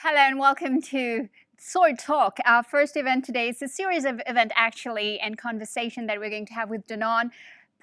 Hello and welcome to Soil Talk, our first event today. It's a series of event actually and conversation that we're going to have with Danone.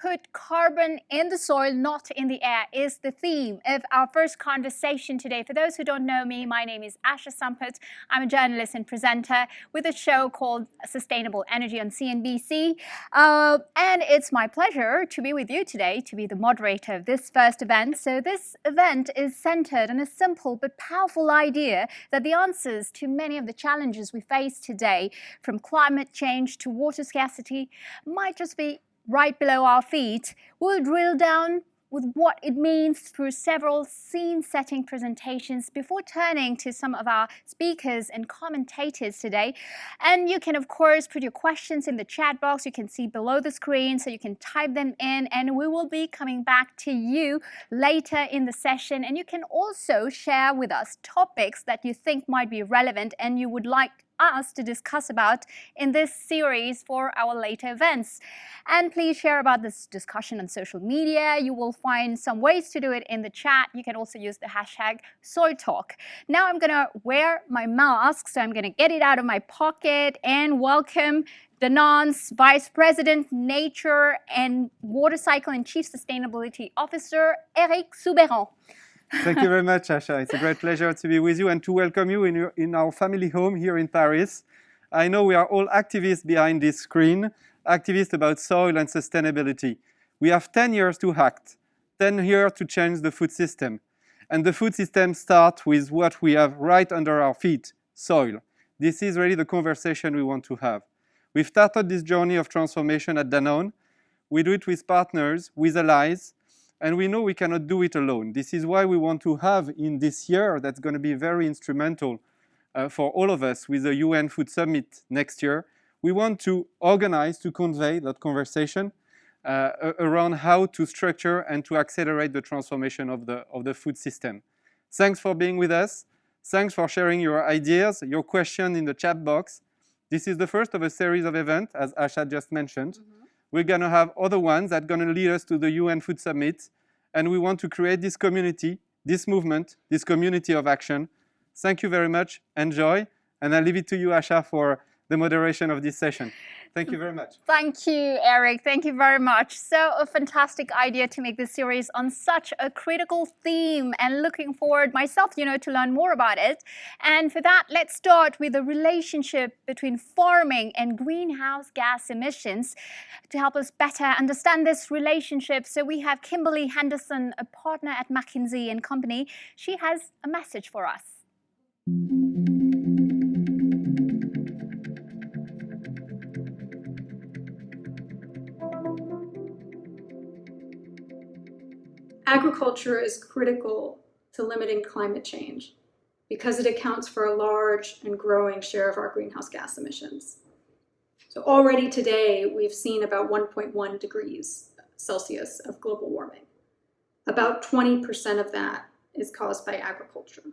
Put carbon in the soil, not in the air, is the theme of our first conversation today. For those who don't know me, my name is Asha Samput. I'm a journalist and presenter with a show called Sustainable Energy on CNBC. And it's my pleasure to be with you today, to be the moderator of this first event. So this event is centered on a simple but powerful idea that the answers to many of the challenges we face today, from climate change to water scarcity, might just be right below our feet. We'll drill down with what it means through several scene-setting presentations before turning to some of our speakers and commentators today. And you can, of course, put your questions in the chat box. You can see below the screen, so you can type them in, and we will be coming back to you later in the session. And you can also share with us topics that you think might be relevant and you would like us to discuss about in this series for our later events. And please share about this discussion on social media. You will find some ways to do it in the chat. You can also use the hashtag SoilTalk. Now I'm gonna wear my mask, so I'm gonna get it out of my pocket and welcome Danone's Vice President, Nature and Water Cycle and Chief Sustainability Officer, Henri Bruxelles. Thank you very much, Asha. It's a great pleasure to be with you and to welcome you in our family home here in Paris. I know we are all activists behind this screen, activists about soil and sustainability. We have 10 years to act, 10 years to change the food system. And the food system starts with what we have right under our feet, soil. This is really the conversation we want to have. We've started this journey of transformation at Danone. We do it with partners, with allies, and we know we cannot do it alone. This is why we want to have in this year, that's going to be very instrumental for all of us with the UN Food Summit next year. We want to organize, to convey that conversation around how to structure and to accelerate the transformation of the food system. Thanks for being with us. Thanks for sharing your ideas, your questions in the chat box. This is the first of a series of events, as Asha just mentioned. We're going to have other ones that are going to lead us to the UN Food Summit. And we want to create this community, this movement, this community of action. Thank you very much. Enjoy. And I'll leave it to you, Asha, for the moderation of this session. Thank you very much. Thank you, Eric. Thank you very much. So a fantastic idea to make this series on such a critical theme, and looking forward myself, to learn more about it. And for that, let's start with the relationship between farming and greenhouse gas emissions. To help us better understand this relationship, so we have Kimberley Henderson, a partner at McKinsey and Company. She has a message for us. Agriculture is critical to limiting climate change because it accounts for a large and growing share of our greenhouse gas emissions. So already today, we've seen about 1.1 degrees Celsius of global warming. About 20% of that is caused by agriculture.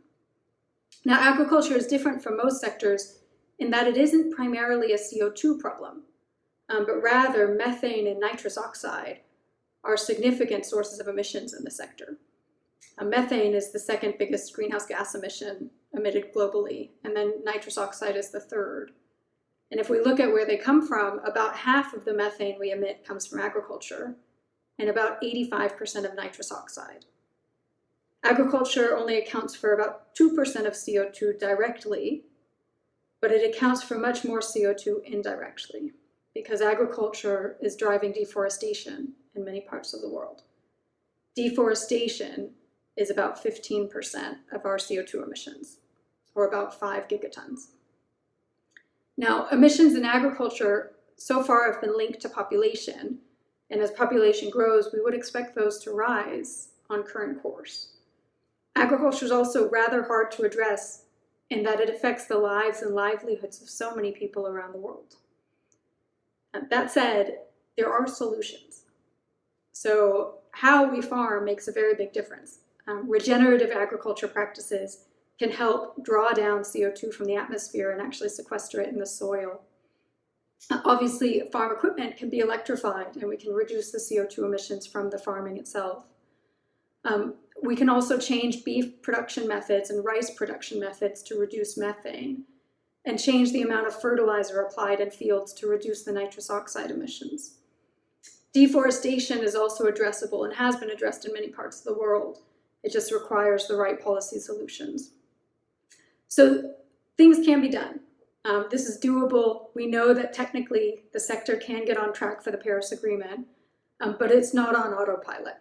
Now, agriculture is different from most sectors in that it isn't primarily a CO2 problem, but rather methane and nitrous oxide are significant sources of emissions in the sector. Methane is the second biggest greenhouse gas emission emitted globally, and then nitrous oxide is the third. And if we look at where they come from, about half of the methane we emit comes from agriculture, and about 85% of nitrous oxide. Agriculture only accounts for about 2% of CO2 directly, but it accounts for much more CO2 indirectly, because agriculture is driving deforestation in many parts of the world. Deforestation is about 15% of our CO2 emissions, or about 5 gigatons. Now, emissions in agriculture so far have been linked to population, and as population grows, we would expect those to rise on current course. Agriculture is also rather hard to address in that it affects the lives and livelihoods of so many people around the world. That said, there are solutions. So how we farm makes a very big difference. Regenerative agriculture practices can help draw down CO2 from the atmosphere and actually sequester it in the soil. Obviously, farm equipment can be electrified, and we can reduce the CO2 emissions from the farming itself. We can also change beef production methods and rice production methods to reduce methane, and change the amount of fertilizer applied in fields to reduce the nitrous oxide emissions. Deforestation is also addressable and has been addressed in many parts of the world. It just requires the right policy solutions. So things can be done. This is doable. We know that technically the sector can get on track for the Paris Agreement, but it's not on autopilot.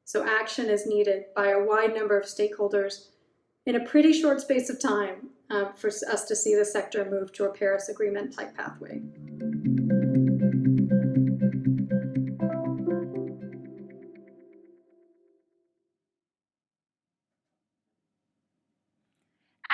So action is needed by a wide number of stakeholders in a pretty short space of time for us to see the sector move to a Paris Agreement type pathway.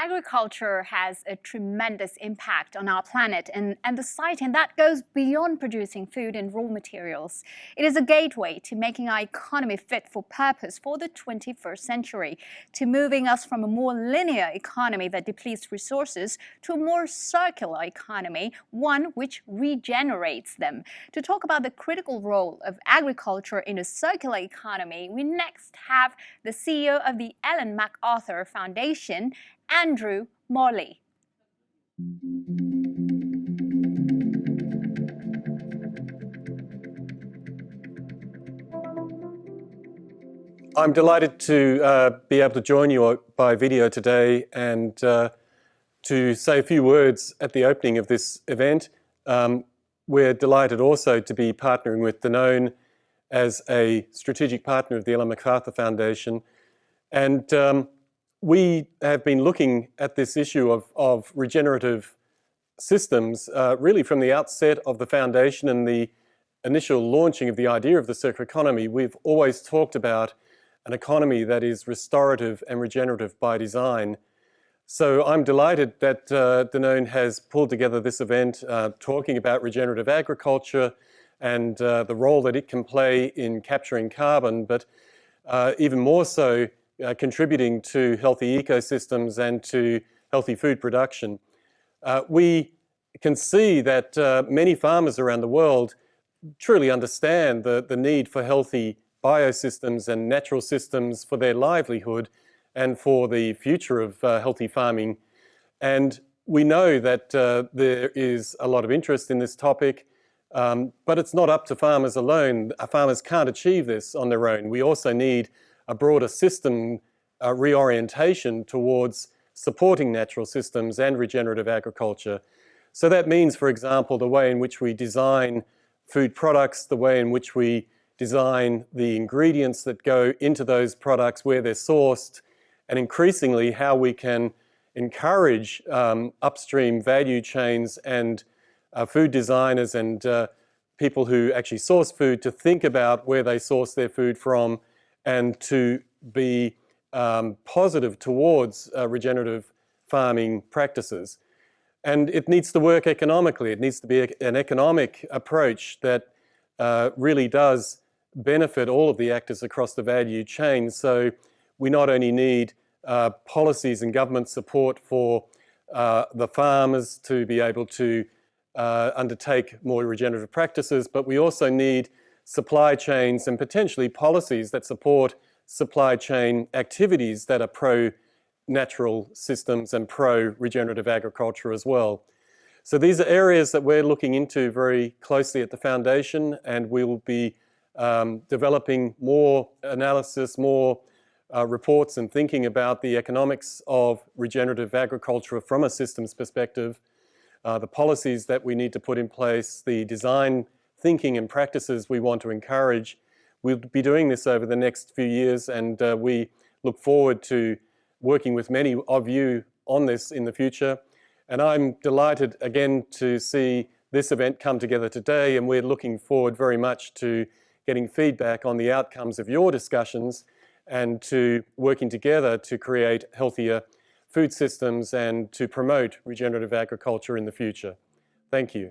Agriculture has a tremendous impact on our planet and the site, and that goes beyond producing food and raw materials. It is a gateway to making our economy fit for purpose for the 21st century, to moving us from a more linear economy that depletes resources to a more circular economy, one which regenerates them. To talk about the critical role of agriculture in a circular economy, we next have the CEO of the Ellen MacArthur Foundation, Andrew Morley. I'm delighted to be able to join you by video today and to say a few words at the opening of this event. We're delighted also to be partnering with Danone as a strategic partner of the Ellen MacArthur Foundation. And we have been looking at this issue of regenerative systems really from the outset of the foundation and the initial launching of the idea of the circular economy. We've always talked about an economy that is restorative and regenerative by design. So I'm delighted that Danone has pulled together this event talking about regenerative agriculture and the role that it can play in capturing carbon, but even more so contributing to healthy ecosystems and to healthy food production. We can see that many farmers around the world truly understand the need for healthy biosystems and natural systems for their livelihood and for the future of healthy farming. And we know that there is a lot of interest in this topic, but it's not up to farmers alone. Farmers can't achieve this on their own. We also need a broader system reorientation towards supporting natural systems and regenerative agriculture. So that means, for example, the way in which we design food products, the way in which we design the ingredients that go into those products, where they're sourced, and increasingly how we can encourage upstream value chains and food designers and people who actually source food to think about where they source their food from and to be positive towards regenerative farming practices. And it needs to work economically. It needs to be an economic approach that really does benefit all of the actors across the value chain. So we not only need policies and government support for the farmers to be able to undertake more regenerative practices, but we also need supply chains and potentially policies that support supply chain activities that are pro-natural systems and pro-regenerative agriculture as well. So these are areas that we're looking into very closely at the Foundation, and we will be developing more analysis, more reports and thinking about the economics of regenerative agriculture from a systems perspective, the policies that we need to put in place, the design thinking and practices we want to encourage. We'll be doing this over the next few years, and we look forward to working with many of you on this in the future. And I'm delighted again to see this event come together today, and we're looking forward very much to getting feedback on the outcomes of your discussions and to working together to create healthier food systems and to promote regenerative agriculture in the future. Thank you.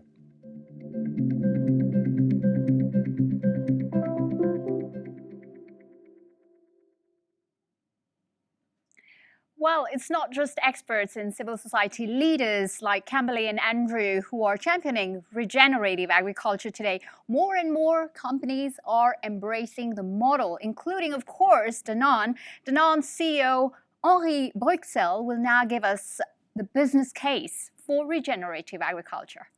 well, it's not just experts and civil society leaders like Kimberley and Andrew who are championing regenerative agriculture today. More and more companies are embracing the model, including, of course, Danone. Danone's CEO, Henri Bruxelles, will now give us the business case for regenerative agriculture.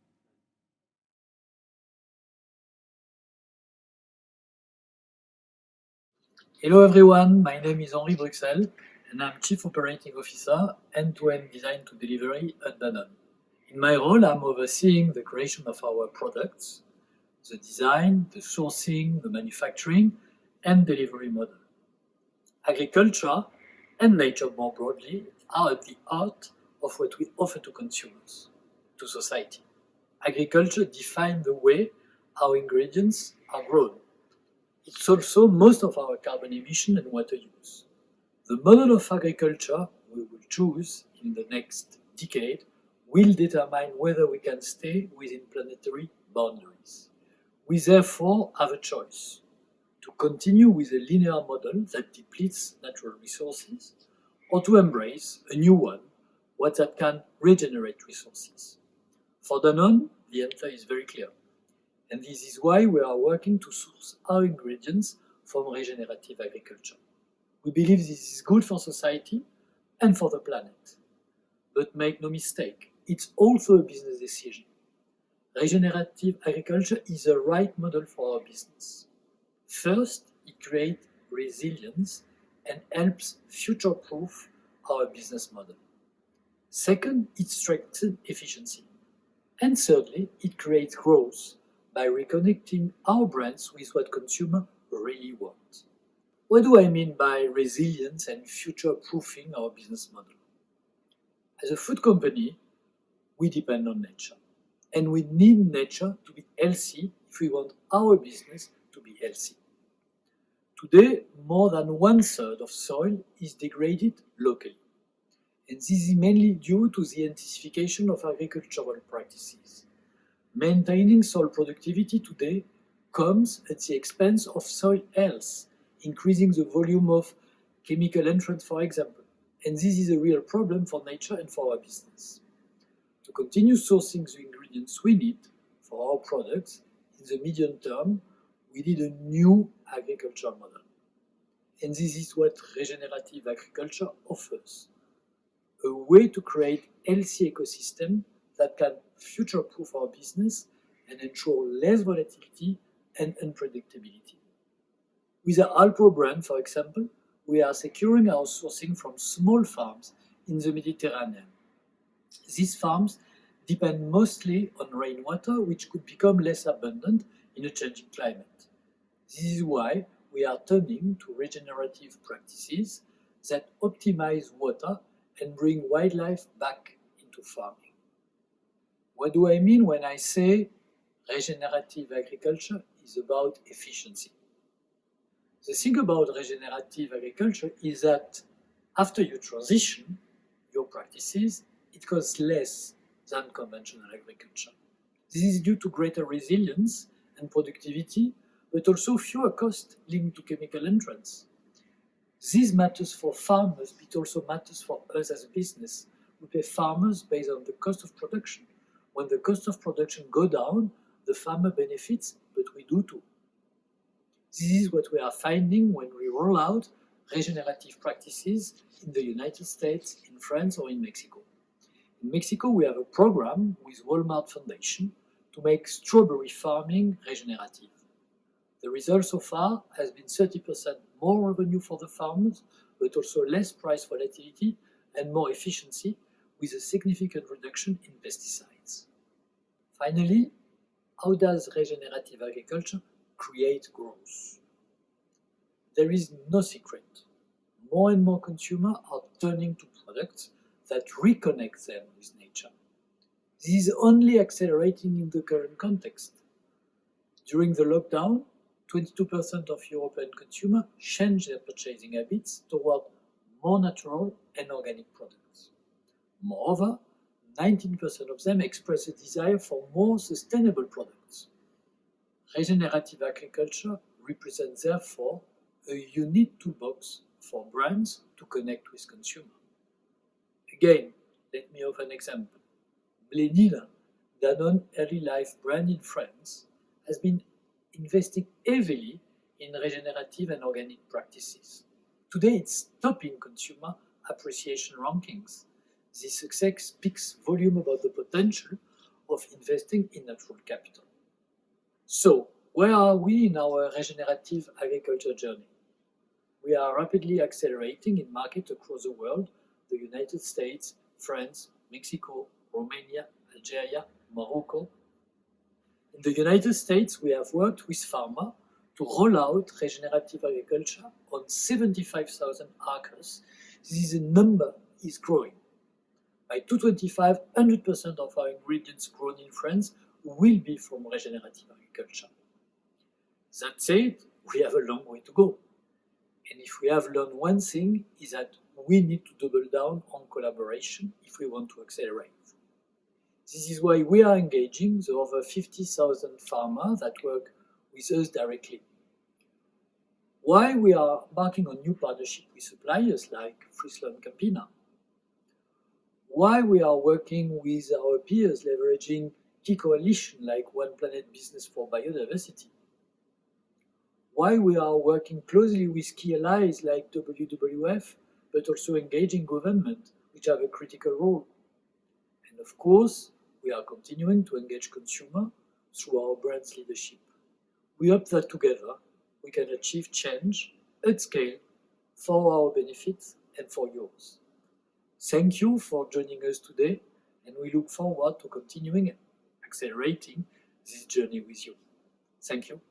Hello everyone, my name is Henri Bruxelles and I'm Chief Operating Officer End-to-End Design to Delivery at Danone. In my role, I'm overseeing the creation of our products, the design, the sourcing, the manufacturing and delivery model. Agriculture and nature more broadly are at the heart of what we offer to consumers, to society. Agriculture defines the way our ingredients are grown. It's also most of our carbon emission and water use. The model of agriculture we will choose in the next decade will determine whether we can stay within planetary boundaries. We therefore have a choice to continue with a linear model that depletes natural resources or to embrace a new one that can regenerate resources. For Danone, the answer is very clear. And this is why we are working to source our ingredients from regenerative agriculture. We believe this is good for society and for the planet. But make no mistake, it's also a business decision. Regenerative agriculture is the right model for our business. First, it creates resilience and helps future-proof our business model. Second, it strengthens efficiency. And thirdly, it creates growth by reconnecting our brands with what consumers really want. What do I mean by resilience and future-proofing our business model? As a food company, we depend on nature. And we need nature to be healthy if we want our business to be healthy. Today, more than 1/3 of soil is degraded locally. And this is mainly due to the intensification of agricultural practices. Maintaining soil productivity today comes at the expense of soil health, increasing the volume of chemical entrants, for example. And this is a real problem for nature and for our business. To continue sourcing the ingredients we need for our products in the medium term, we need a new agriculture model. And this is what regenerative agriculture offers. A way to create healthy ecosystem that can future-proof our business and ensure less volatility and unpredictability. With the Alpro brand, for example, we are securing our sourcing from small farms in the Mediterranean. These farms depend mostly on rainwater, which could become less abundant in a changing climate. This is why we are turning to regenerative practices that optimize water and bring wildlife back into farming. What do I mean when I say regenerative agriculture is about efficiency? The thing about regenerative agriculture is that after you transition your practices, it costs less than conventional agriculture. This is due to greater resilience and productivity, but also fewer costs linked to chemical entrants. This matters for farmers, but it also matters for us as a business. We pay farmers based on the cost of production. When the cost of production goes down, the farmer benefits, but we do too. This is what we are finding when we roll out regenerative practices in the United States, in France, or in Mexico. In Mexico, we have a program with Walmart Foundation to make strawberry farming regenerative. The result so far has been 30% more revenue for the farmers, but also less price volatility and more efficiency with a significant reduction in pesticides. Finally, how does regenerative agriculture create growth? There is no secret. More and more consumers are turning to products that reconnect them with nature. This is only accelerating in the current context. During the lockdown, 22% of European consumers changed their purchasing habits toward more natural and organic products. Moreover, 19% of them express a desire for more sustainable products. Regenerative agriculture represents, therefore, a unique toolbox for brands to connect with consumers. Again, let me offer an example. Blenil, Danone early life brand in France, has been investing heavily in regenerative and organic practices. Today, it's top in consumer appreciation rankings. This success speaks volume about the potential of investing in natural capital. So, where are we in our regenerative agriculture journey? We are rapidly accelerating in markets across the world, the United States, France, Mexico, Romania, Algeria, Morocco. In the United States, we have worked with pharma to roll out regenerative agriculture on 75,000 acres. This number is growing. By 2025, 100% of our ingredients grown in France will be from regenerative agriculture. That said, we have a long way to go. And if we have learned one thing, is that we need to double down on collaboration if we want to accelerate. This is why we are engaging the over 50,000 farmers that work with us directly. Why we are embarking on new partnerships with suppliers like Friesland Campina. Why we are working with our peers leveraging key coalitions like One Planet Business for Biodiversity. Why we are working closely with key allies like WWF, but also engaging government, which have a critical role. And of course, we are continuing to engage consumers through our brand's leadership. We hope that together we can achieve change at scale for our benefits and for yours. Thank you for joining us today, and we look forward to continuing and accelerating this journey with you. Thank you.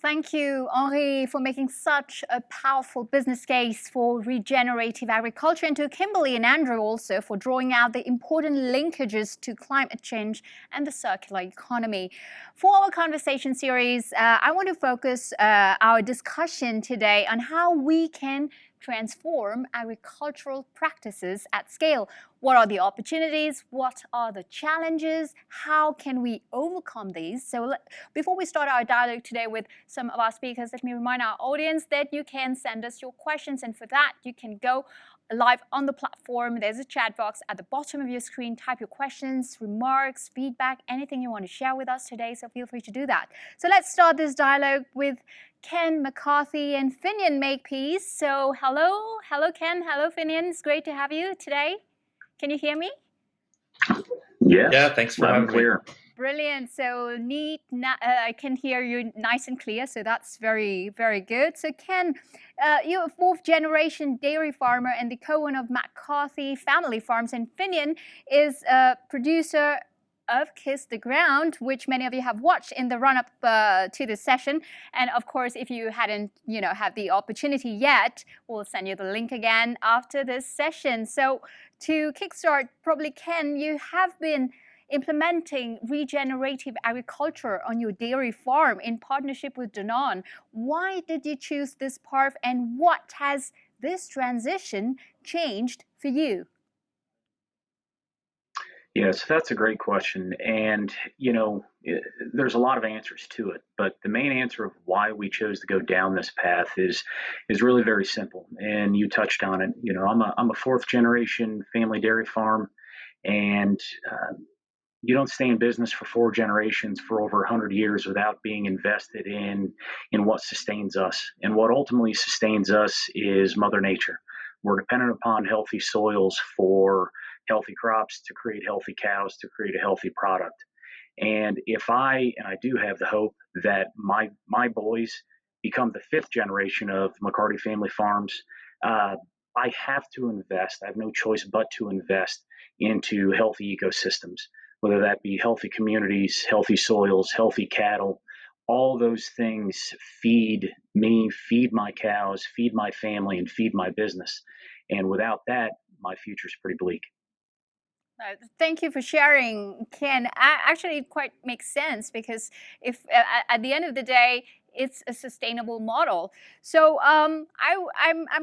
Thank you, Henri, for making such a powerful business case for regenerative agriculture, and to Kimberley and Andrew also for drawing out the important linkages to climate change and the circular economy. For our conversation series, I want to focus our discussion today on how we can transform agricultural practices at scale. What are the opportunities? What are the challenges? How can we overcome these? So before we start our dialogue today with some of our speakers, let me remind our audience that you can send us your questions, and for that you can go live on the platform. There's a chat box at the bottom of your screen. Type your questions, remarks, feedback, anything you want to share with us today, so feel free to do that. So let's start this dialogue with Ken, McCarthy, and Finian Makepeace. So hello Ken, hello Finian. It's great to have you today. Can you hear me? Yes. Yeah, thanks for having me. Brilliant. So neat. I can hear you nice and clear. So that's very, very good. So Ken, you're a fourth generation dairy farmer and the co-owner of McCarthy Family Farms, and Finian is a producer of Kiss the Ground, which many of you have watched in the run-up to this session. And of course, if you hadn't, had the opportunity yet, we'll send you the link again after this session. So to kickstart, probably Ken, you have been implementing regenerative agriculture on your dairy farm in partnership with Danone. Why did you choose this path, and what has this transition changed for you? Yes, that's a great question. And, there's a lot of answers to it. But the main answer of why we chose to go down this path is really very simple. And you touched on it. I'm a fourth generation family dairy farm. And you don't stay in business for 4 generations for over 100 years without being invested in what sustains us. And what ultimately sustains us is Mother Nature. We're dependent upon healthy soils for healthy crops, to create healthy cows, to create a healthy product. And if I do have the hope that my boys become the 5th generation of McCarty family farms, I have to invest. I have no choice but to invest into healthy ecosystems, whether that be healthy communities, healthy soils, healthy cattle. All those things feed me, feed my cows, feed my family, and feed my business. And without that, my future is pretty bleak. Thank you for sharing, Ken. Actually, it quite makes sense, because if at the end of the day, it's a sustainable model. So I'm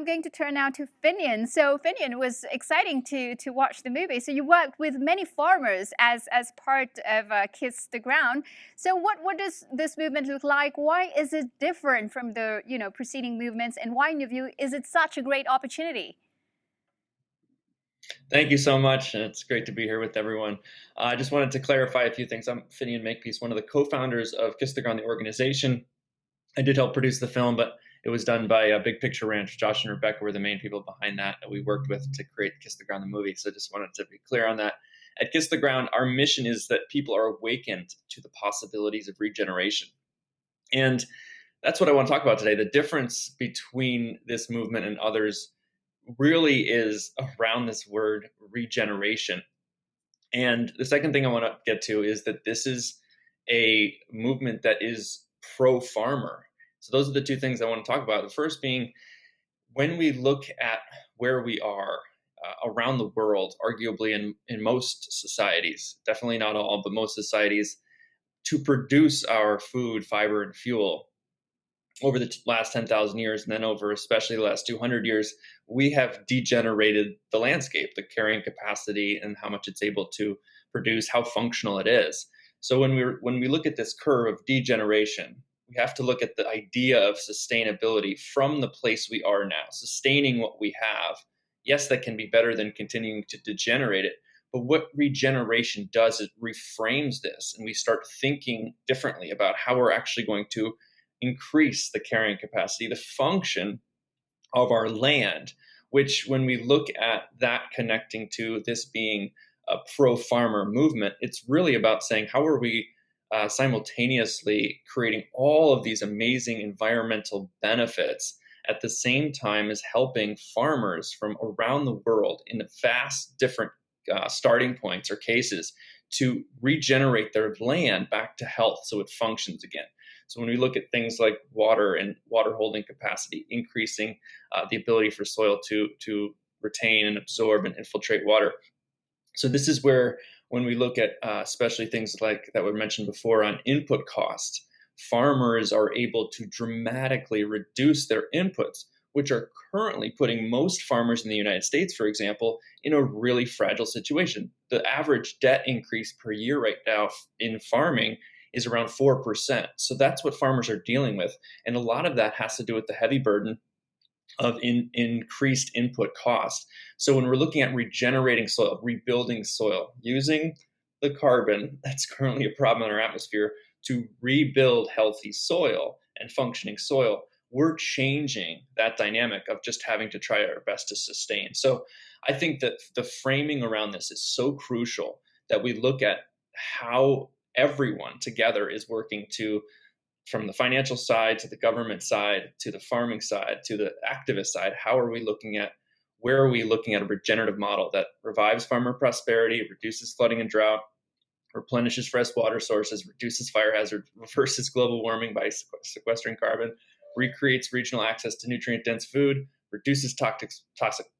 going to turn now to Finian. So Finian, it was exciting to watch the movie. So you worked with many farmers as part of Kiss the Ground. So what does this movement look like? Why is it different from the preceding movements, and why in your view is it such a great opportunity? Thank you so much. It's great to be here with everyone. I just wanted to clarify a few things. I'm Finian Makepeace, one of the co-founders of Kiss the Ground, the organization. I did help produce the film, but it was done by Big Picture Ranch. Josh and Rebecca were the main people behind that we worked with to create Kiss the Ground, the movie. So I just wanted to be clear on that. At Kiss the Ground, our mission is that people are awakened to the possibilities of regeneration. And that's what I want to talk about today. The difference between this movement and others really is around this word regeneration. And the second thing I want to get to is that this is a movement that is pro-farmer. So those are the two things I want to talk about. The first being, when we look at where we are around the world, arguably in most societies, definitely not all, but most societies, to produce our food, fiber, and fuel, over the last 10,000 years, and then over especially the last 200 years, we have degenerated the landscape, the carrying capacity and how much it's able to produce, how functional it is. So when we look at this curve of degeneration, we have to look at the idea of sustainability from the place we are now, sustaining what we have. Yes, that can be better than continuing to degenerate it. But what regeneration does is reframes this, and we start thinking differently about how we're actually going to increase the carrying capacity, the function of our land, which when we look at that connecting to this being a pro-farmer movement, it's really about saying, how are we simultaneously creating all of these amazing environmental benefits at the same time as helping farmers from around the world in vast different starting points or cases to regenerate their land back to health so it functions again. So when we look at things like water and water holding capacity, increasing the ability for soil to retain and absorb and infiltrate water. So this is where, when we look at especially things like that were mentioned before on input costs, farmers are able to dramatically reduce their inputs, which are currently putting most farmers in the United States, for example, in a really fragile situation. The average debt increase per year right now in farming is around 4%. So that's what farmers are dealing with. And a lot of that has to do with the heavy burden of increased input costs. So when we're looking at regenerating soil, rebuilding soil, using the carbon that's currently a problem in our atmosphere to rebuild healthy soil and functioning soil, we're changing that dynamic of just having to try our best to sustain. So I think that the framing around this is so crucial, that we look at how everyone together is working to, from the financial side to the government side to the farming side to the activist side, where are we looking at a regenerative model that revives farmer prosperity, reduces flooding and drought, replenishes fresh water sources, reduces fire hazard, reverses global warming by sequestering carbon, recreates regional access to nutrient-dense food, reduces toxic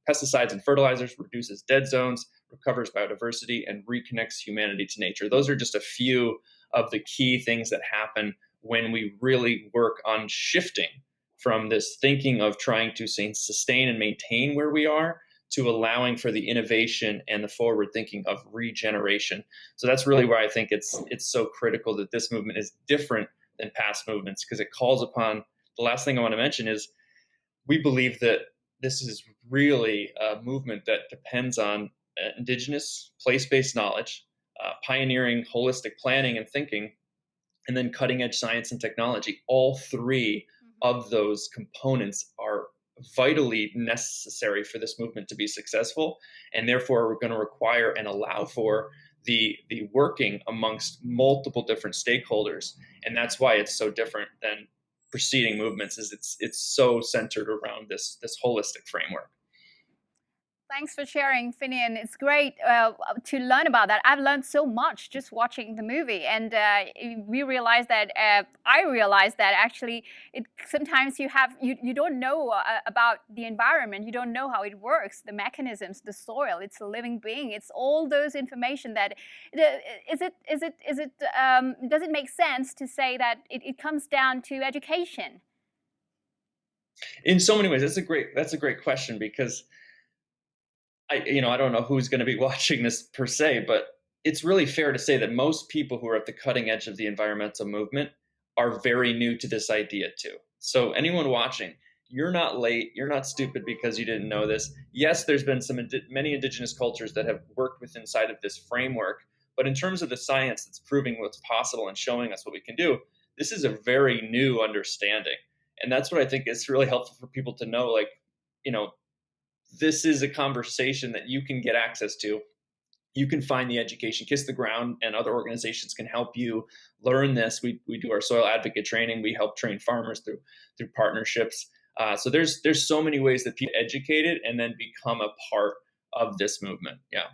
pesticides and fertilizers, reduces dead zones, recovers biodiversity, and reconnects humanity to nature. Those are just a few of the key things that happen when we really work on shifting from this thinking of trying to sustain and maintain where we are to allowing for the innovation and the forward thinking of regeneration. So that's really where I think it's so critical that this movement is different than past movements, because it calls upon, the last thing I want to mention is, we believe that this is really a movement that depends on indigenous place-based knowledge, pioneering holistic planning and thinking, and then cutting-edge science and technology. All three of those components are vitally necessary for this movement to be successful, and therefore we're going to require and allow for the working amongst multiple different stakeholders. And that's why it's so different than preceding movements, is it's so centered around this holistic framework. Thanks for sharing, Finian. It's great to learn about that. I've learned so much just watching the movie, and we realized that I realized that actually, sometimes you don't know about the environment. You don't know how it works, the mechanisms, the soil. It's a living being. It's all those information that does it make sense to say that it comes down to education? In so many ways, that's a great question, because I don't know who's going to be watching this per se, but it's really fair to say that most people who are at the cutting edge of the environmental movement are very new to this idea too. So anyone watching, you're not late, you're not stupid because you didn't know this. Yes, there's been many indigenous cultures that have worked with inside of this framework, but in terms of the science that's proving what's possible and showing us what we can do, this is a very new understanding. And that's what I think is really helpful for people to know, like, this is a conversation that you can get access to. You can find the education. Kiss the Ground and other organizations can help you learn this. We do our soil advocate training. We help train farmers through partnerships. So there's so many ways that people get educated and then become a part of this movement. Yeah.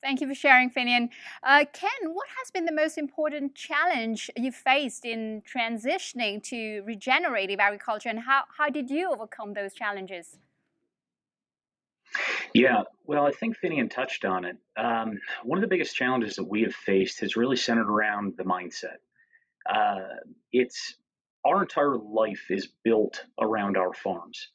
Thank you for sharing, Finian. Ken, what has been the most important challenge you faced in transitioning to regenerative agriculture, and how did you overcome those challenges? Yeah, well, I think Finian touched on it. One of the biggest challenges that we have faced has really centered around the mindset. It's our entire life is built around our farms,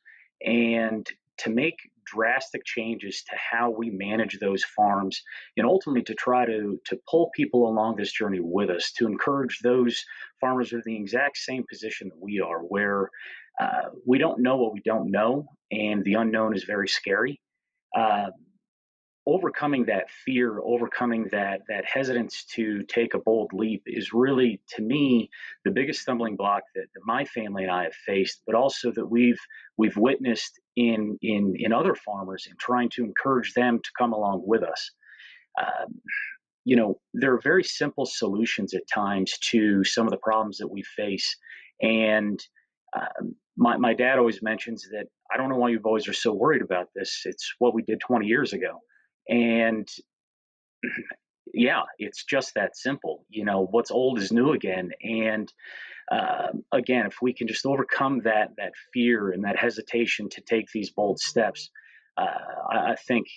and to make drastic changes to how we manage those farms, and ultimately to try to pull people along this journey with us, to encourage those farmers who are in the exact same position that we are, where we don't know what we don't know, and the unknown is very scary. uh, Overcoming that fear, overcoming that hesitance to take a bold leap is really, to me, the biggest stumbling block that my family and I have faced, but also that we've witnessed in other farmers, and trying to encourage them to come along with us. Um, there are very simple solutions at times to some of the problems that we face, and my dad always mentions that, I don't know why you boys are so worried about this. It's what we did 20 years ago. And yeah, it's just that simple. What's old is new again. And again, if we can just overcome that fear and that hesitation to take these bold steps, I think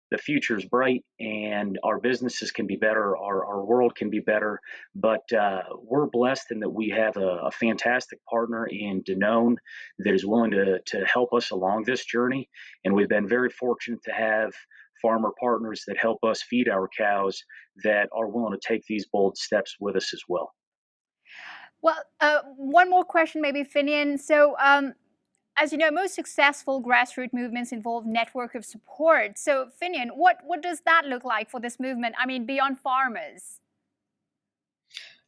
the future is bright, and our businesses can be better, our world can be better. But we're blessed in that we have a fantastic partner in Danone that is willing to help us along this journey. And we've been very fortunate to have farmer partners that help us feed our cows that are willing to take these bold steps with us as well. Well, one more question, maybe, Finian. So, as you know, most successful grassroots movements involve network of support. So, Finian, what does that look like for this movement? I mean, beyond farmers.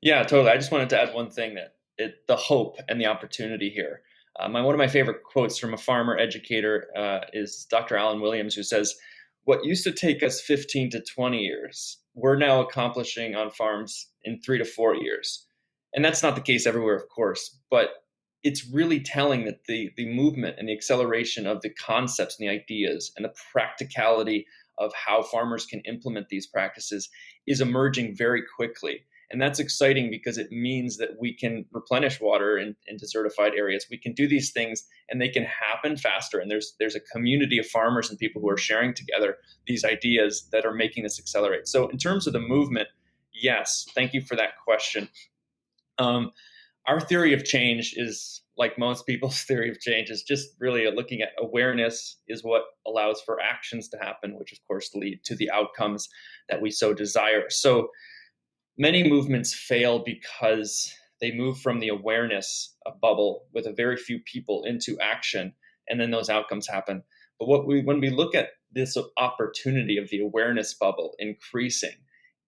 Yeah, totally. I just wanted to add one thing, that the hope and the opportunity here. One of my favorite quotes from a farmer educator is Dr. Alan Williams, who says, "What used to take us 15 to 20 years, we're now accomplishing on farms in 3 to 4 years." And that's not the case everywhere, of course, but it's really telling that the movement and the acceleration of the concepts and the ideas and the practicality of how farmers can implement these practices is emerging very quickly. And that's exciting because it means that we can replenish water in desertified areas. We can do these things and they can happen faster. And there's a community of farmers and people who are sharing together these ideas that are making this accelerate. So in terms of the movement, yes, thank you for that question. Our theory of change is, like most people's theory of change, is just really looking at awareness is what allows for actions to happen, which of course lead to the outcomes that we so desire. So many movements fail because they move from the awareness bubble with a very few people into action, and then those outcomes happen. But when we look at this opportunity of the awareness bubble increasing,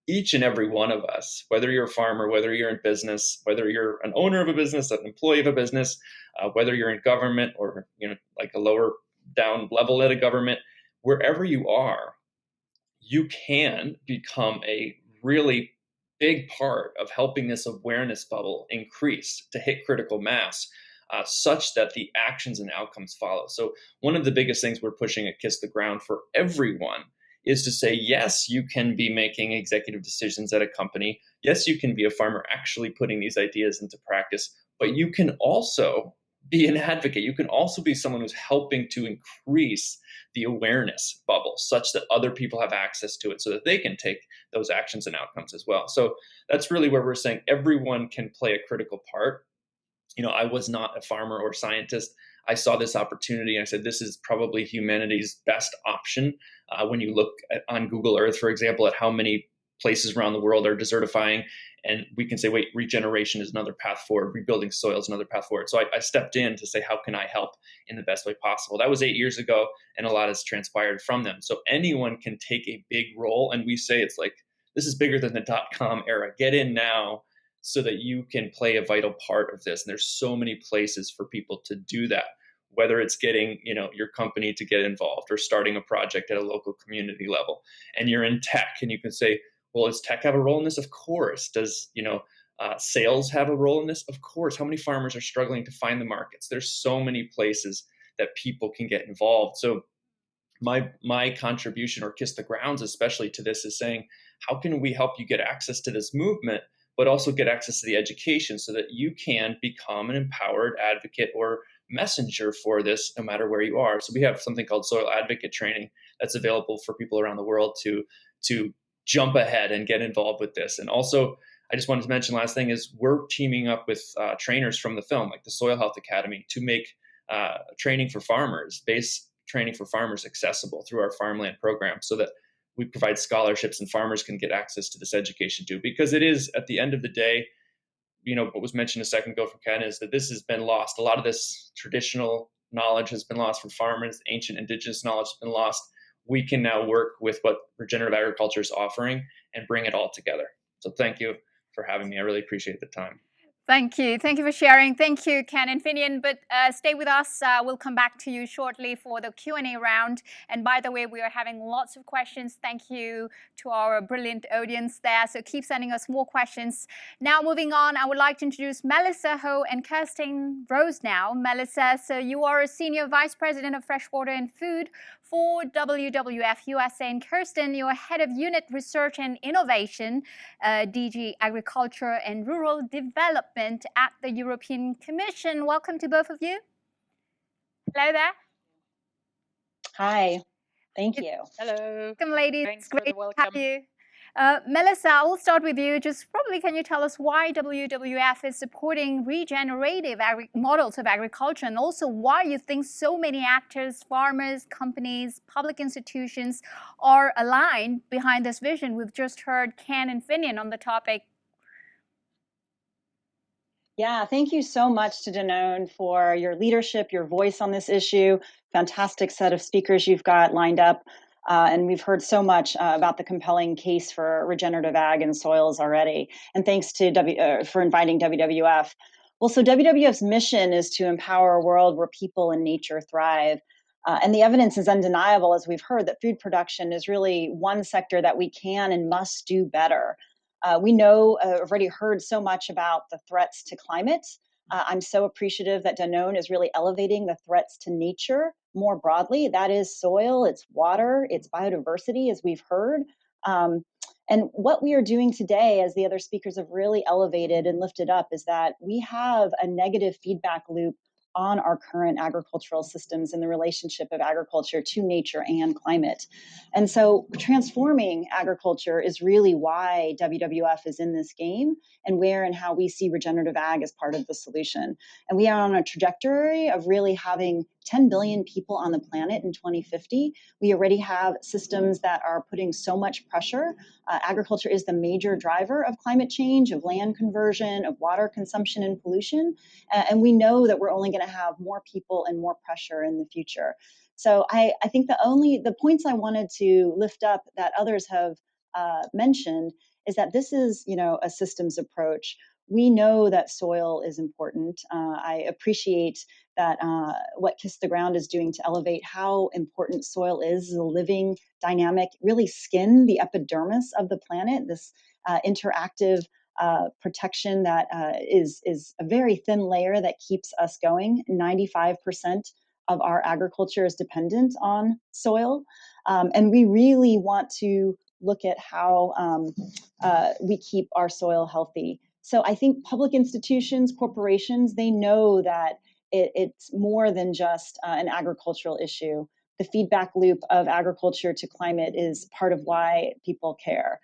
each and every one of us, whether you're a farmer, whether you're in business, whether you're an owner of a business, an employee of a business, whether you're in government or like a lower down level at a government, wherever you are, you can become a really big part of helping this awareness bubble increase to hit critical mass. such that the actions and outcomes follow. So one of the biggest things we're pushing at Kiss the Ground for everyone is to say, yes, you can be making executive decisions at a company. Yes, you can be a farmer actually putting these ideas into practice, but you can also be an advocate. You can also be someone who's helping to increase the awareness bubble such that other people have access to it so that they can take those actions and outcomes as well. So that's really where we're saying everyone can play a critical part. I was not a farmer or scientist. I saw this opportunity and I said, this is probably humanity's best option. When you look on Google Earth, for example, at how many places around the world are desertifying, and we can say, wait, regeneration is another path forward, rebuilding soil is another path forward. So I stepped in to say, how can I help in the best way possible? That was 8 years ago, and a lot has transpired from them. So anyone can take a big role, and we say it's like, this is bigger than the .com era. Get in now so that you can play a vital part of this. And there's so many places for people to do that, whether it's getting your company to get involved or starting a project at a local community level. And you're in tech, and you can say, well, does tech have a role in this? Of course. Does sales have a role in this? Of course. How many farmers are struggling to find the markets? There's so many places that people can get involved. So my contribution, or Kiss the Grounds especially, to this is saying, how can we help you get access to this movement, but also get access to the education so that you can become an empowered advocate or messenger for this no matter where you are. So we have something called soil advocate training that's available for people around the world to jump ahead and get involved with this. And also, I just wanted to mention, last thing is, we're teaming up with trainers from the film, like the Soil Health Academy, to make training for farmers, base training for farmers, accessible through our farmland program, so that we provide scholarships and farmers can get access to this education too. Because it is, at the end of the day, what was mentioned a second ago from Ken, is that this has been lost. A lot of this traditional knowledge has been lost from farmers. Ancient indigenous knowledge has been lost. We can now work with what regenerative agriculture is offering and bring it all together. So thank you for having me. I really appreciate the time. Thank you. Thank you for sharing. Thank you, Ken and Finian. But stay with us. We'll come back to you shortly for the Q&A round. And by the way, we are having lots of questions. Thank you to our brilliant audience there. So keep sending us more questions. Now, moving on, I would like to introduce Melissa Ho and Kerstin Rosenow. Melissa, so you are a Senior Vice President of Freshwater and Food for WWF-US, and Kerstin, you're Head of Unit Research and Innovation, DG Agriculture and Rural Development at the European Commission. Welcome to both of you. Hello there. Hi, thank you. Hello. Welcome, ladies. Thanks It's great for the to have welcome. you. Melissa, I'll start with you. Just probably can you tell us why WWF is supporting regenerative models of agriculture, and also why you think so many actors, farmers, companies, public institutions are aligned behind this vision? We've just heard Ken and Finian on the topic. Yeah, thank you so much to Danone for your leadership, your voice on this issue. Fantastic set of speakers you've got lined up. And we've heard so much about the compelling case for regenerative ag and soils already. And thanks to for inviting WWF. Well, so WWF's mission is to empower a world where people and nature thrive. And the evidence is undeniable, as we've heard, that food production is really one sector that we can and must do better. We know, already heard so much about the threats to climate. I'm so appreciative that Danone is really elevating the threats to nature more broadly. That is soil, it's water, it's biodiversity, as we've heard. And what we are doing today, as the other speakers have really elevated and lifted up, is that we have a negative feedback loop on our current agricultural systems and the relationship of agriculture to nature and climate. And so transforming agriculture is really why WWF is in this game, and where and how we see regenerative ag as part of the solution. And we are on a trajectory of really having 10 billion people on the planet in 2050. We already have systems that are putting so much pressure. Agriculture is the major driver of climate change, of land conversion, of water consumption and pollution. And we know that we're only going to have more people and more pressure in the future. So I think the points I wanted to lift up that others have mentioned is that this is, a systems approach. We know that soil is important. I appreciate that what Kiss the Ground is doing to elevate how important soil is as a living, dynamic, really skin, the epidermis of the planet, this interactive protection that is a very thin layer that keeps us going. 95% of our agriculture is dependent on soil. And we really want to look at how we keep our soil healthy. So I think public institutions, corporations, they know that it's more than just an agricultural issue. The feedback loop of agriculture to climate is part of why people care.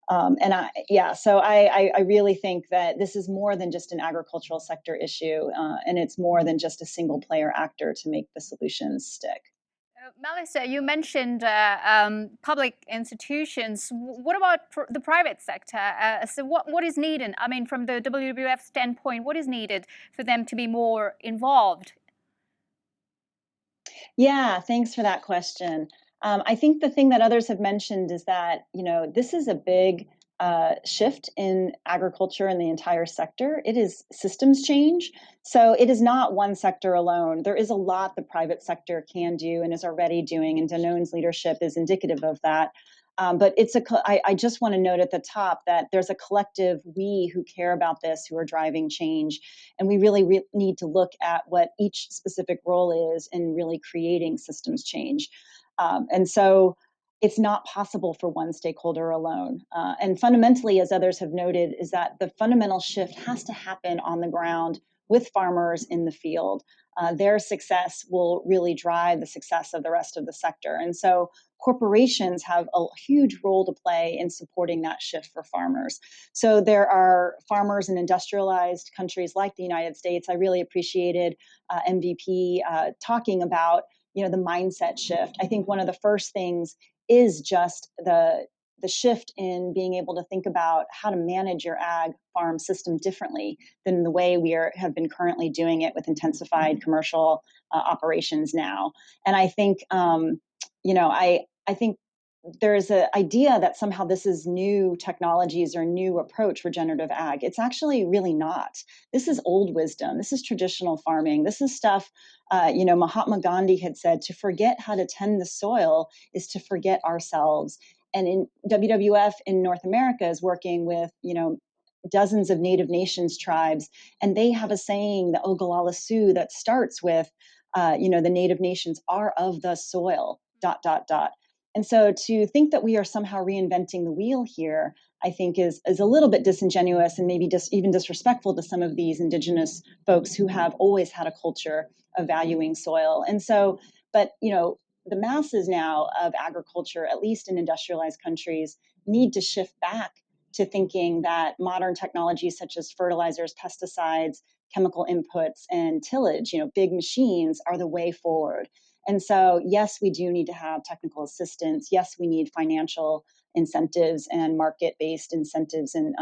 So I really think that this is more than just an agricultural sector issue, and it's more than just a single player actor to make the solutions stick. Melissa, you mentioned public institutions. What about the private sector? So what is needed? I mean, from the WWF standpoint, what is needed for them to be more involved? Yeah, thanks for that question. I think the thing that others have mentioned is that, this is a big shift in agriculture and the entire sector. It is systems change. So it is not one sector alone. There is a lot the private sector can do and is already doing, and Danone's leadership is indicative of that. But I just want to note at the top that there's a collective we who care about this, who are driving change. And we really need to look at what each specific role is in really creating systems change. And so it's not possible for one stakeholder alone. And fundamentally, as others have noted, is that the fundamental shift has to happen on the ground with farmers in the field. Their success will really drive the success of the rest of the sector. And so corporations have a huge role to play in supporting that shift for farmers. So there are farmers in industrialized countries like the United States. I really appreciated MVP talking about the mindset shift. I think one of the first things is just the shift in being able to think about how to manage your ag farm system differently than the way we have been currently doing it with intensified commercial operations now. And I think, I think there's an idea that somehow this is new technologies or new approach, regenerative ag. It's actually really not. This is old wisdom. This is traditional farming. This is stuff, Mahatma Gandhi had said, to forget how to tend the soil is to forget ourselves. And in WWF in North America is working with, dozens of Native Nations tribes, and they have a saying, the Ogallala Sioux, that starts with, the Native Nations are of the soil, ... And so to think that we are somehow reinventing the wheel here, I think is a little bit disingenuous and maybe even disrespectful to some of these indigenous folks who have always had a culture of valuing soil. And so, but, the masses now of agriculture, at least in industrialized countries, need to shift back to thinking that modern technologies such as fertilizers, pesticides, chemical inputs, and tillage, big machines, are the way forward. And so, yes, we do need to have technical assistance. Yes, we need financial incentives and market-based incentives and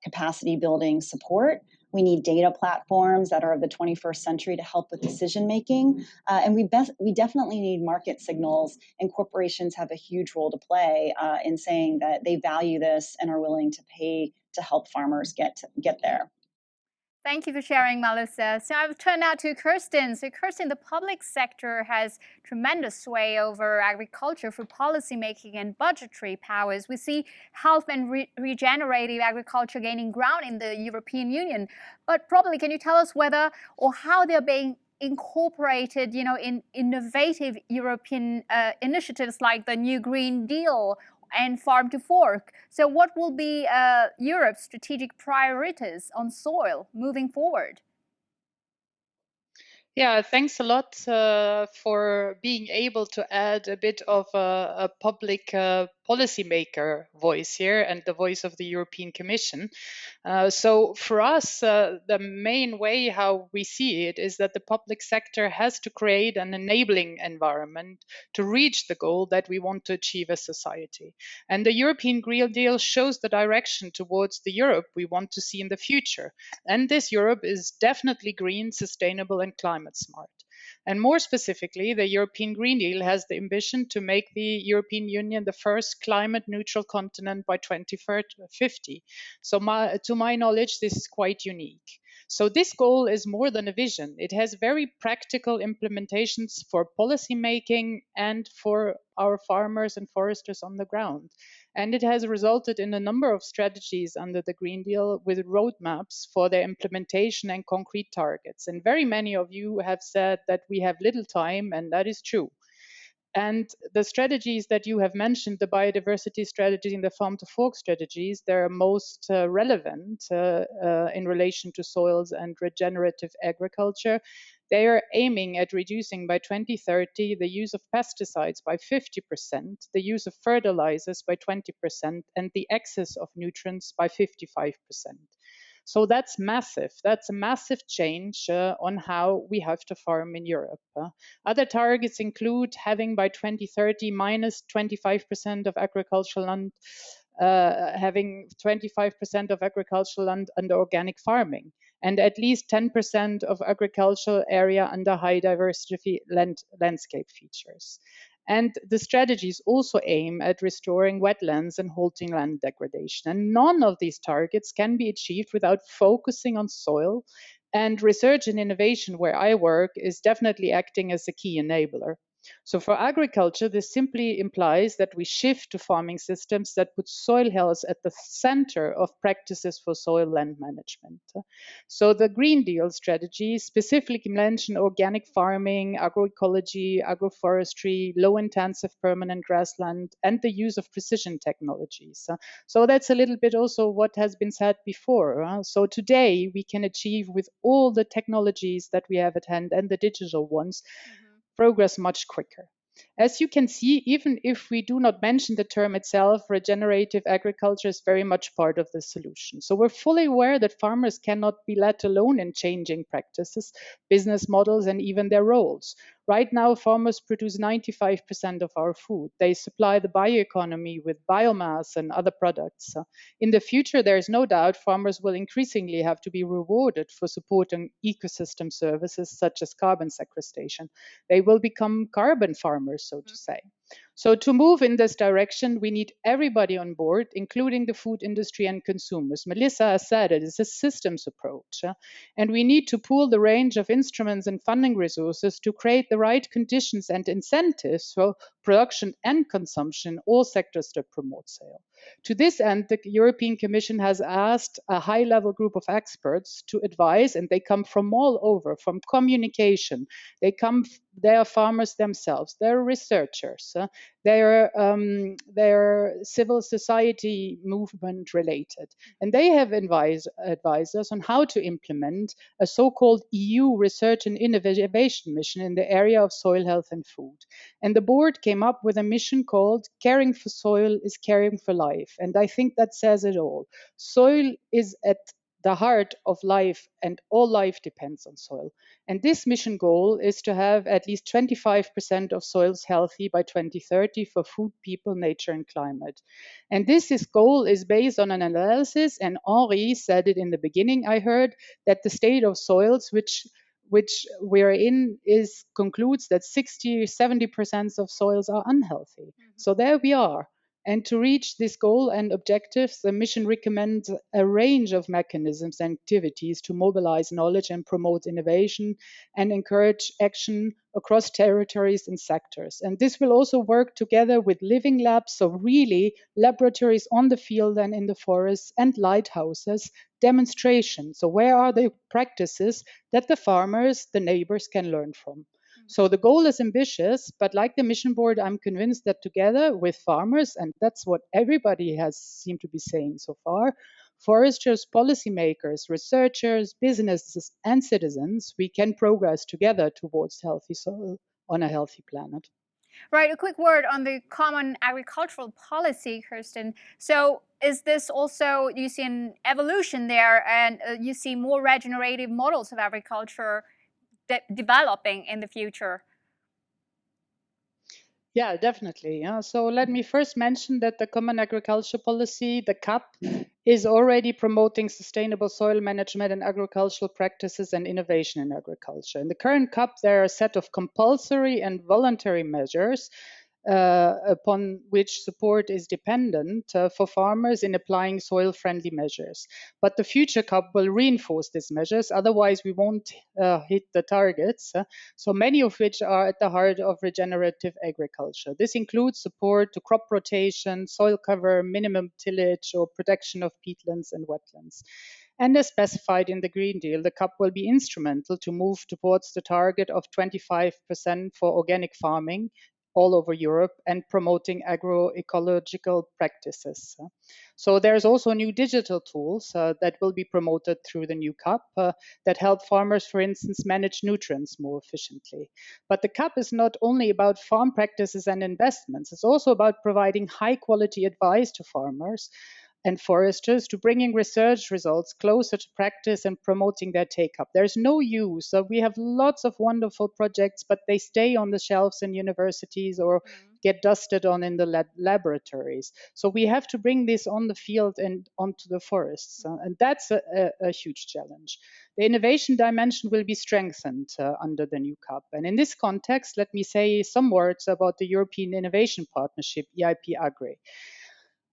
capacity building support. We need data platforms that are of the 21st century to help with decision making. And we definitely need market signals, and corporations have a huge role to play in saying that they value this and are willing to pay to help farmers get there. Thank you for sharing, Melissa. So I'll turn now to Kerstin. So Kerstin, the public sector has tremendous sway over agriculture for policymaking and budgetary powers. We see health and regenerative agriculture gaining ground in the European Union. But probably, can you tell us whether or how they're being incorporated, in innovative European initiatives like the New Green Deal and Farm to Fork? So what will be Europe's strategic priorities on soil moving forward? Yeah, thanks a lot for being able to add a bit of a public policymaker voice here and the voice of the European Commission. So for us, the main way how we see it is that the public sector has to create an enabling environment to reach the goal that we want to achieve as society. And the European Green Deal shows the direction towards the Europe we want to see in the future. And this Europe is definitely green, sustainable, and climate smart. And more specifically, the European Green Deal has the ambition to make the European Union the first climate neutral continent by 2050. So to my knowledge, this is quite unique. So this goal is more than a vision. It has very practical implementations for policy making and for our farmers and foresters on the ground. And it has resulted in a number of strategies under the Green Deal with roadmaps for their implementation and concrete targets. And very many of you have said that we have little time, and that is true. And the strategies that you have mentioned, the biodiversity strategy and the farm to fork strategies, they're most relevant in relation to soils and regenerative agriculture. They are aiming at reducing by 2030 the use of pesticides by 50%, the use of fertilizers by 20%, and the excess of nutrients by 55%. So that's massive. That's a massive change on how we have to farm in Europe. Other targets include having by 2030 minus 25% of agricultural land, having 25% of agricultural land under organic farming, and at least 10% of agricultural area under high diversity landscape features. And the strategies also aim at restoring wetlands and halting land degradation. And none of these targets can be achieved without focusing on soil. And research and innovation, where I work, is definitely acting as a key enabler. So for agriculture, this simply implies that we shift to farming systems that put soil health at the center of practices for soil land management. So the Green Deal strategy specifically mention organic farming, agroecology, agroforestry, low-intensive permanent grassland, and the use of precision technologies. So that's a little bit also what has been said before. So today we can achieve with all the technologies that we have at hand and the digital ones, progress much quicker. As you can see, even if we do not mention the term itself, regenerative agriculture is very much part of the solution. So we're fully aware that farmers cannot be let alone in changing practices, business models, and even their roles. Right now, farmers produce 95% of our food. They supply the bioeconomy with biomass and other products. In the future, there is no doubt farmers will increasingly have to be rewarded for supporting ecosystem services such as carbon sequestration. They will become carbon farmers, so to say. So to move in this direction, we need everybody on board, including the food industry and consumers. Melissa has said it is a systems approach. And we need to pool the range of instruments and funding resources to create the right conditions and incentives for production and consumption in all sectors that promote sale. To this end, the European Commission has asked a high-level group of experts to advise, and they come from all over, from communication. They are farmers themselves, they're researchers, they're civil society movement related. And they have advised us on how to implement a so-called EU research and innovation mission in the area of soil health and food. And the board came up with a mission called Caring for Soil is Caring for Life. And I think that says it all. Soil is at the heart of life, and all life depends on soil. And this mission goal is to have at least 25% of soils healthy by 2030 for food, people, nature, and climate. And this goal is based on an analysis, and Henri said it in the beginning, I heard, that the state of soils which we're in concludes that 60-70% of soils are unhealthy. So there we are. And to reach this goal and objectives, the mission recommends a range of mechanisms and activities to mobilize knowledge and promote innovation and encourage action across territories and sectors. And this will also work together with living labs, so really laboratories on the field and in the forests, and lighthouses, demonstrations. So where are the practices that the farmers, the neighbors can learn from? So the goal is ambitious, but like the mission board, I'm convinced that together with farmers, and that's what everybody has seemed to be saying so far, foresters, policymakers, researchers, businesses, and citizens, we can progress together towards healthy soil on a healthy planet. Right, a quick word on the common agricultural policy, Kerstin. So is this also, you see an evolution there, and you see more regenerative models of agriculture developing in the future? Yeah, definitely. Yeah. So let me first mention that the Common Agriculture Policy, the CAP, is already promoting sustainable soil management and agricultural practices and innovation in agriculture. In the current CAP, there are a set of compulsory and voluntary measures upon which support is dependent for farmers in applying soil-friendly measures. But the future CAP will reinforce these measures, otherwise we won't hit the targets, so many of which are at the heart of regenerative agriculture. This includes support to crop rotation, soil cover, minimum tillage, or protection of peatlands and wetlands. And as specified in the Green Deal, the CAP will be instrumental to move towards the target of 25% for organic farming all over Europe and promoting agroecological practices. So there's also new digital tools that will be promoted through the new CAP that help farmers, for instance, manage nutrients more efficiently. But the CAP is not only about farm practices and investments, it's also about providing high quality advice to farmers and foresters to bringing research results closer to practice and promoting their take-up. There's no use. So we have lots of wonderful projects, but they stay on the shelves in universities or get dusted on in the laboratories. So we have to bring this on the field and onto the forests. And that's a huge challenge. The innovation dimension will be strengthened under the new CAP. And in this context, let me say some words about the European Innovation Partnership, EIP Agri.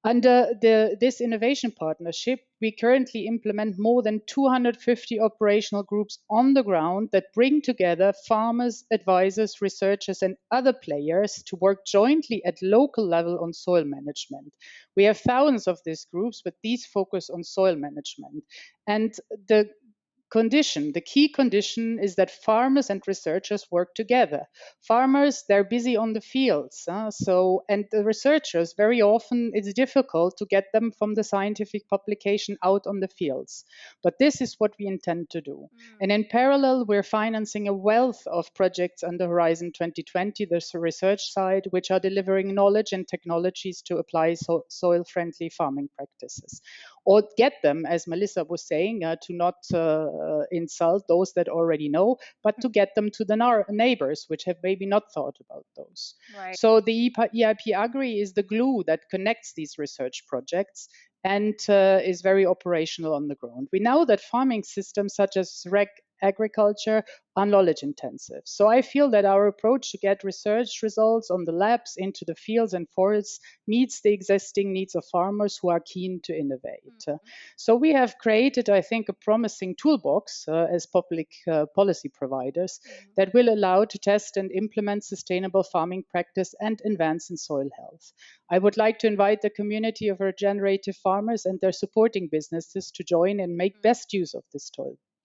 Under this innovation partnership, we currently implement more than 250 operational groups on the ground that bring together farmers, advisors, researchers, and other players to work jointly at local level on soil management. We have thousands of these groups, but these focus on soil management. And the key condition is that farmers and researchers work together. Farmers, they're busy on the fields. And the researchers, very often it's difficult to get them from the scientific publication out on the fields. But this is what we intend to do. And in parallel, we're financing a wealth of projects under Horizon 2020, the research side, which are delivering knowledge and technologies to apply soil-friendly farming practices. Or get them, as Melissa was saying, to not insult those that already know, but to get them to the neighbors, which have maybe not thought about those. Right. So the EIP Agri is the glue that connects these research projects and is very operational on the ground. We know that farming systems such as agriculture are knowledge intensive. So I feel that our approach to get research results on the labs into the fields and forests meets the existing needs of farmers who are keen to innovate. So we have created, I think, a promising toolbox as public policy providers that will allow to test and implement sustainable farming practice and advance in soil health. I would like to invite the community of regenerative farmers and their supporting businesses to join and make best use of this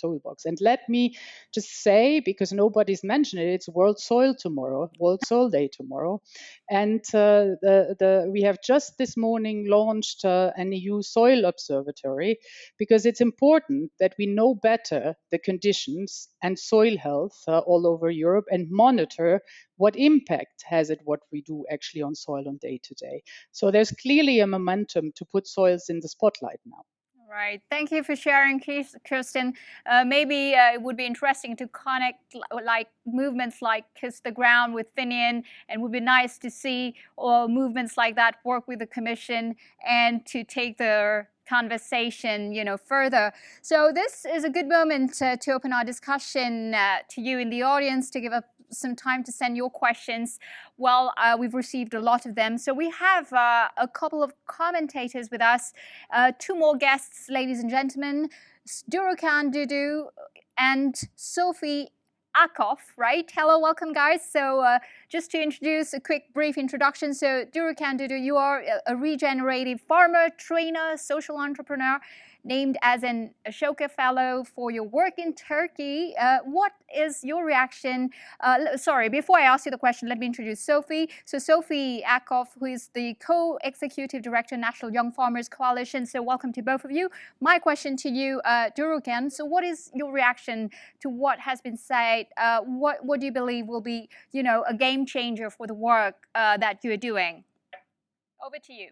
toolbox. And let me just say, because nobody's mentioned it, it's World Soil Day tomorrow. And we have just this morning launched an EU soil observatory, because it's important that we know better the conditions and soil health all over Europe and monitor what impact has it what we do actually on soil on day to day. So there's clearly a momentum to put soils in the spotlight now. Right. Thank you for sharing, Kerstin. Maybe it would be interesting to connect like movements like Kiss the Ground with Finian, and it would be nice to see movements like that work with the Commission and to take their conversation, further. So this is a good moment to open our discussion to you in the audience, to give up some time to send your questions. Well, we've received a lot of them. So we have a couple of commentators with us, two more guests, ladies and gentlemen, Durukan Dudu and Sophie Akov, right? Hello, welcome guys. So just to introduce a quick brief introduction. So Durukan Dudu, you are a regenerative farmer, trainer, social entrepreneur, named as an Ashoka Fellow for your work in Turkey. What is your reaction? Sorry, before I ask you the question, let me introduce Sophie. So Sophie Akov, who is the Co-Executive Director, National Young Farmers Coalition. So welcome to both of you. My question to you, Durukan, so what is your reaction to what has been said? What do you believe will be, a game changer for the work that you're doing? Over to you.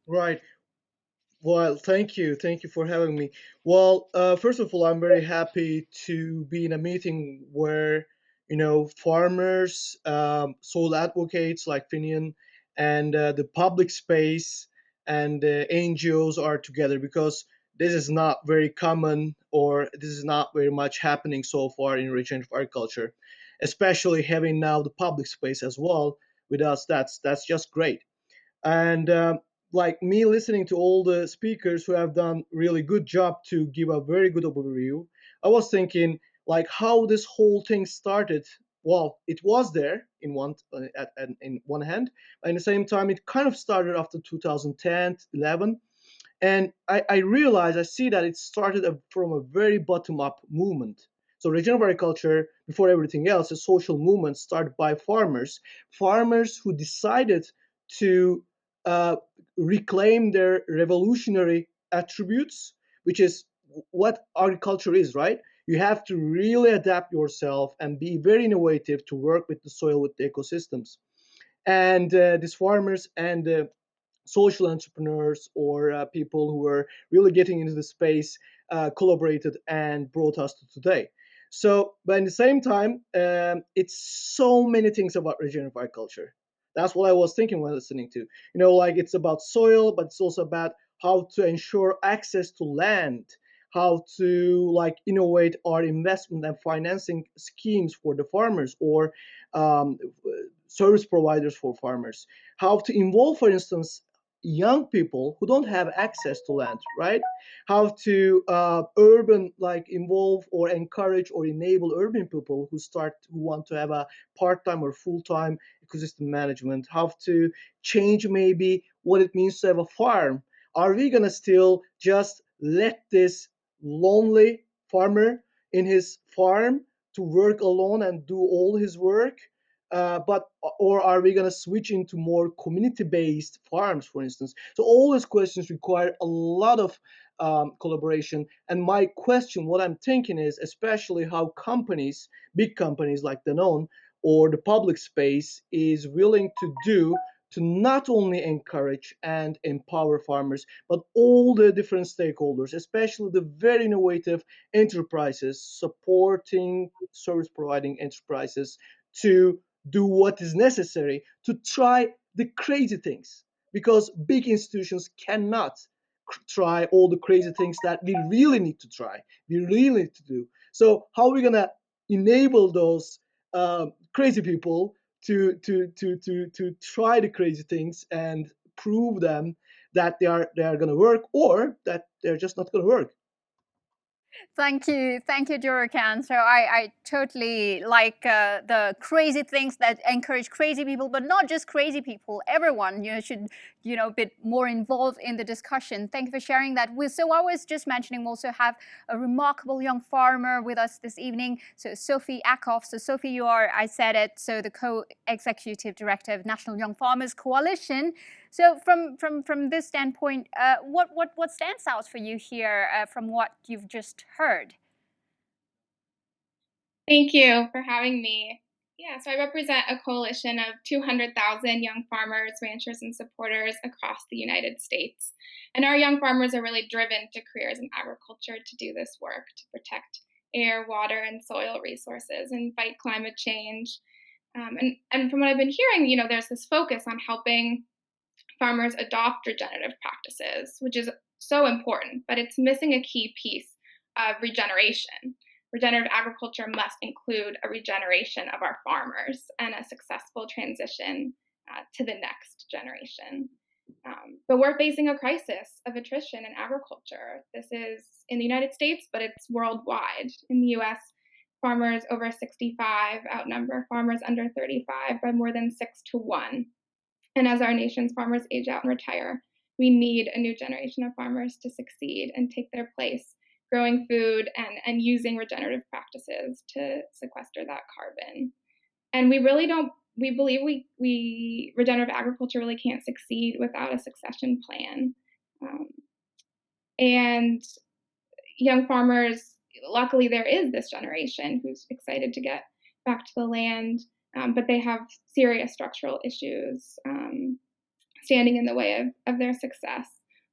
Right. Well, thank you. Thank you for having me. Well, first of all, I'm very happy to be in a meeting where, farmers, soil advocates like Finian, and the public space and NGOs are together, because this is not very common, or this is not very much happening so far in regenerative agriculture, especially having now the public space as well, with us, that's just great. And like me listening to all the speakers who have done really good job to give a very good overview, I was thinking like how this whole thing started. Well, it was there in one hand, at the same time it kind of started after 2010, 11. And I realize, I see that it started from a very bottom-up movement. So regenerative agriculture, before everything else, a social movement started by farmers who decided to reclaim their revolutionary attributes, which is what agriculture is, right? You have to really adapt yourself and be very innovative to work with the soil, with the ecosystems. And these farmers and social entrepreneurs or people who were really getting into the space collaborated and brought us to today. So, but at the same time, it's so many things about regenerative agriculture. That's what I was thinking when listening to. Like it's about soil, but it's also about how to ensure access to land, how to like innovate our investment and financing schemes for the farmers or service providers for farmers, how to involve, for instance, young people who don't have access to land, right? How to involve or encourage or enable urban people who want to have a part-time or full-time ecosystem management. How to change maybe what it means to have a farm. Are we gonna still just let this lonely farmer in his farm to work alone and do all his work? Or are we going to switch into more community-based farms, for instance? So all these questions require a lot of collaboration. And my question, what I'm thinking is, especially how companies, big companies like Danone or the public space is willing to do to not only encourage and empower farmers, but all the different stakeholders, especially the very innovative enterprises, supporting service providing enterprises to do what is necessary to try the crazy things, because big institutions cannot try all the crazy things that we really need to try, we really need to do. So how are we going to enable those crazy people to try the crazy things and prove them that they are going to work, or that they're just not going to work? Thank you, Jurakan. So I totally like the crazy things that encourage crazy people, but not just crazy people. Everyone, should be more involved in the discussion. Thank you for sharing that. So I was just mentioning, we also have a remarkable young farmer with us this evening. So Sophie Akhoff. So Sophie, you are, I said it, so the co-executive director of National Young Farmers Coalition. So from this standpoint, what stands out for you here from what you've just heard? Thank you for having me. Yeah, so I represent a coalition of 200,000 young farmers, ranchers, and supporters across the United States. And our young farmers are really driven to careers in agriculture to do this work, to protect air, water, and soil resources and fight climate change. And from what I've been hearing, there's this focus on helping farmers adopt regenerative practices, which is so important, but it's missing a key piece of regeneration. Regenerative agriculture must include a regeneration of our farmers and a successful transition to the next generation. But we're facing a crisis of attrition in agriculture. This is in the United States, but it's worldwide. In the US, farmers over 65 outnumber farmers under 35 by more than 6 to 1. And as our nation's farmers age out and retire, we need a new generation of farmers to succeed and take their place, growing food and using regenerative practices to sequester that carbon. And we believe regenerative agriculture really can't succeed without a succession plan. And young farmers, luckily there is this generation who's excited to get back to the land, but they have serious structural issues standing in the way of their success.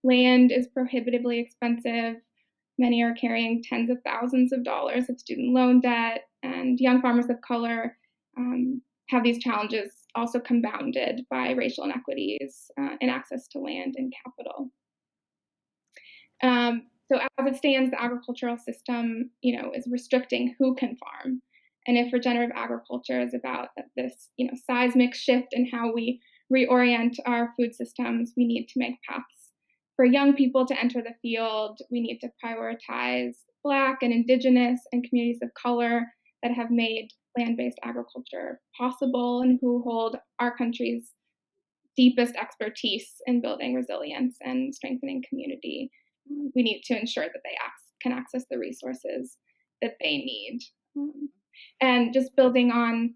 Land is prohibitively expensive. Many are carrying tens of thousands of dollars of student loan debt, and young farmers of color have these challenges also compounded by racial inequities in access to land and capital. So as it stands, the agricultural system, is restricting who can farm. And if regenerative agriculture is about this, seismic shift in how we reorient our food systems, we need to make paths for young people to enter the field. We need to prioritize Black and Indigenous and communities of color that have made land-based agriculture possible and who hold our country's deepest expertise in building resilience and strengthening community. We need to ensure that they can access the resources that they need. And just building on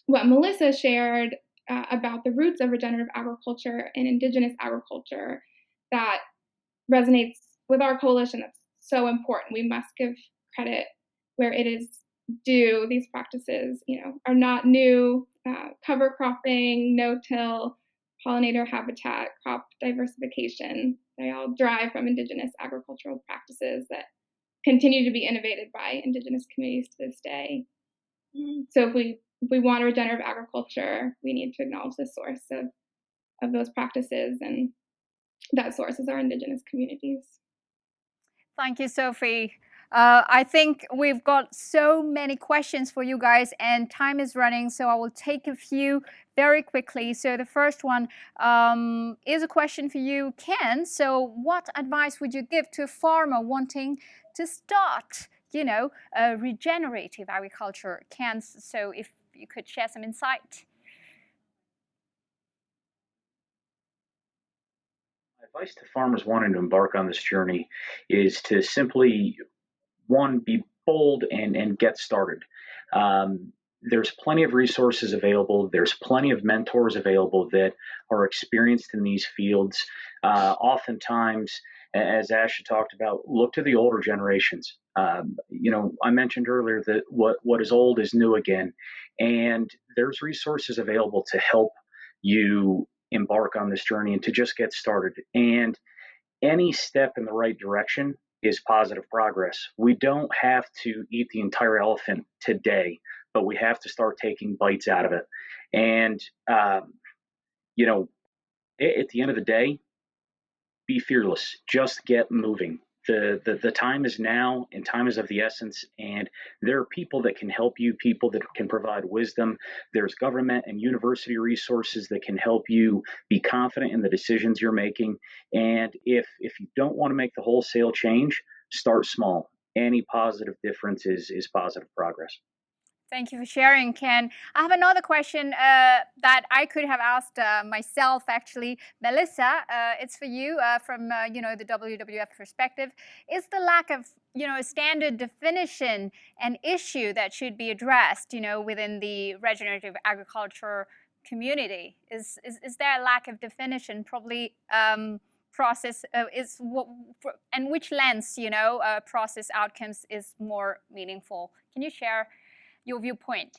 what Melissa shared about the roots of regenerative agriculture and Indigenous agriculture, that resonates with our coalition. That's so important. We must give credit where it is due. These practices, are not new. Cover cropping, no-till, pollinator habitat, crop diversification, they all derive from Indigenous agricultural practices that continue to be innovated by Indigenous communities to this day. So if we want a regenerative agriculture, we need to acknowledge the source of those practices, and that source is our Indigenous communities. Thank you, Sophie. I think we've got so many questions for you guys, and time is running, so I will take a few very quickly. So the first one is a question for you, Ken. So what advice would you give to a farmer wanting to start, regenerative agriculture? Ken, so if you could share some insight. Advice to farmers wanting to embark on this journey is to simply, one, be bold and get started. There's plenty of resources available. There's plenty of mentors available that are experienced in these fields. Oftentimes, as Asha talked about, look to the older generations. I mentioned earlier that what is old is new again, and there's resources available to help you embark on this journey and to just get started. And any step in the right direction is positive progress. We don't have to eat the entire elephant today, but we have to start taking bites out of it. And, at the end of the day, be fearless. Just get moving. The time is now, and time is of the essence, and there are people that can help you, people that can provide wisdom. There's government and university resources that can help you be confident in the decisions you're making. And if you don't want to make the wholesale change, start small. Any positive difference is positive progress. Thank you for sharing, Ken. I have another question that I could have asked myself, actually. Melissa, it's for you from, the WWF perspective. Is the lack of, a standard definition an issue that should be addressed, within the regenerative agriculture community? Is there a lack of definition? Probably process and which lens, process outcomes is more meaningful? Can you share your viewpoint?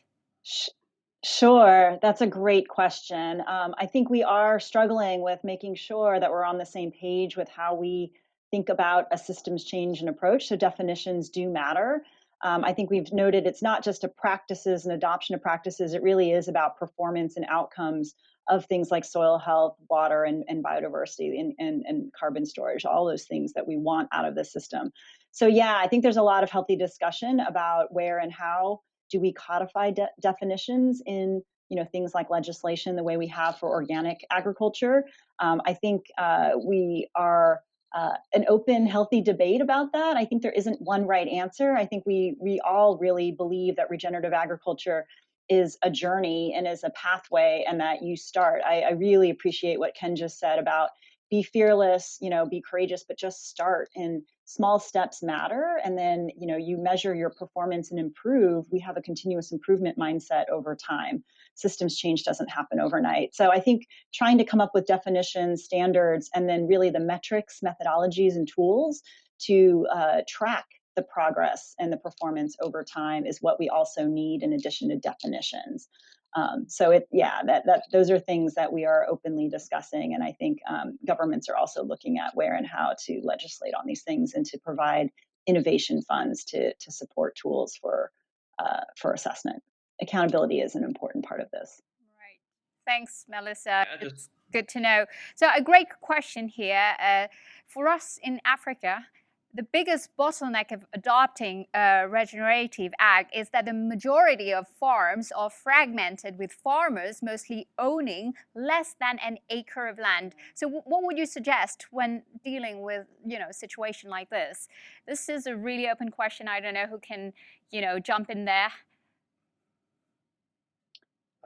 Sure, that's a great question. I think we are struggling with making sure that we're on the same page with how we think about a systems change and approach. So definitions do matter. I think we've noted it's not just a practices and adoption of practices, it really is about performance and outcomes of things like soil health, water, and biodiversity and carbon storage, all those things that we want out of the system. So yeah, I think there's a lot of healthy discussion about where and how do we codify definitions in things like legislation the way we have for organic agriculture. I think we are an open, healthy debate about that. I think there isn't one right answer. I think we all really believe that regenerative agriculture is a journey and is a pathway, and that you start. I really appreciate what Ken just said about be fearless, be courageous, but just start. And small steps matter. And then, you measure your performance and improve. We have a continuous improvement mindset over time. Systems change doesn't happen overnight. So I think trying to come up with definitions, standards, and then really the metrics, methodologies, and tools to track the progress and the performance over time is what we also need in addition to definitions. Those are things that we are openly discussing, and I think governments are also looking at where and how to legislate on these things and to provide innovation funds to support tools for assessment. Accountability is an important part of this. Right. Thanks, Melissa. It's good to know. So a great question here for us in Africa. the biggest bottleneck of adopting regenerative ag is that the majority of farms are fragmented, with farmers mostly owning less than an acre of land. So what would you suggest when dealing with, a situation like this? This is a really open question. I don't know who can, jump in there.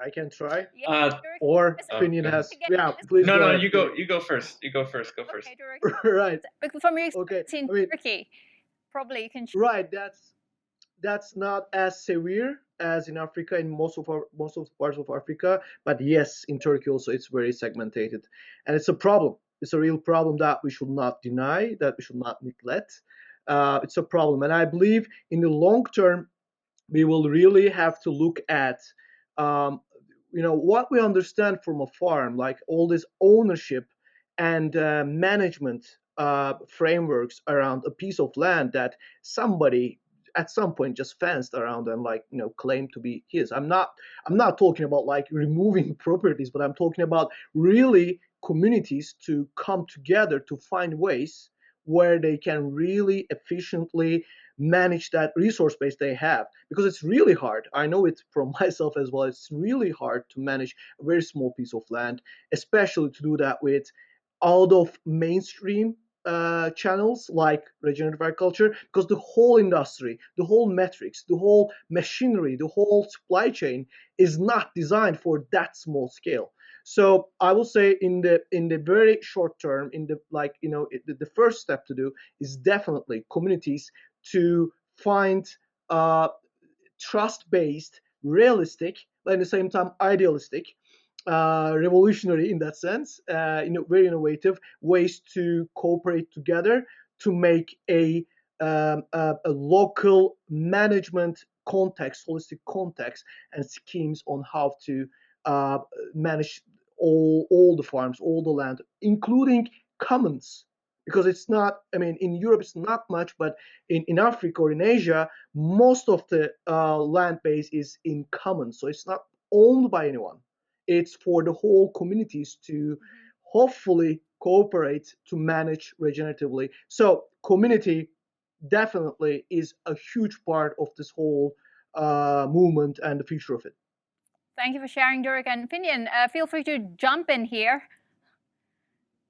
I can try. Yeah, Or Finian has. Yeah, please. No, go no, ahead. you go first. You go first. Go first. Okay, Right. but from your Okay. experience in Turkey, probably you can. Right. That's not as severe as in Africa, in most of the parts of Africa. But yes, in Turkey also it's very segmented, and it's a problem. It's a real problem that we should not deny, that we should not neglect. It's a problem, and I believe in the long term we will really have to look at what we understand from a farm, like all this ownership and management frameworks around a piece of land that somebody at some point just fenced around and claimed to be his. I'm not talking about like removing properties, but I'm talking about really communities to come together to find ways where they can really efficiently manage that resource base they have, because it's really hard. I know it from myself as well. It's really hard to manage a very small piece of land, especially to do that with out of mainstream channels like regenerative agriculture, because the whole industry, the whole metrics, the whole machinery, the whole supply chain is not designed for that small scale. So I will say in the very short term, the first step to do is definitely communities to find trust-based, realistic, but at the same time idealistic, revolutionary in that sense, very innovative ways to cooperate together to make a local management context, holistic context, and schemes on how to manage all the farms, all the land, including commons. Because it's not, in Europe it's not much, but in Africa or in Asia, most of the land base is in common. So it's not owned by anyone. It's for the whole communities to hopefully cooperate to manage regeneratively. So community definitely is a huge part of this whole movement and the future of it. Thank you for sharing, Durek. And Finian, feel free to jump in here.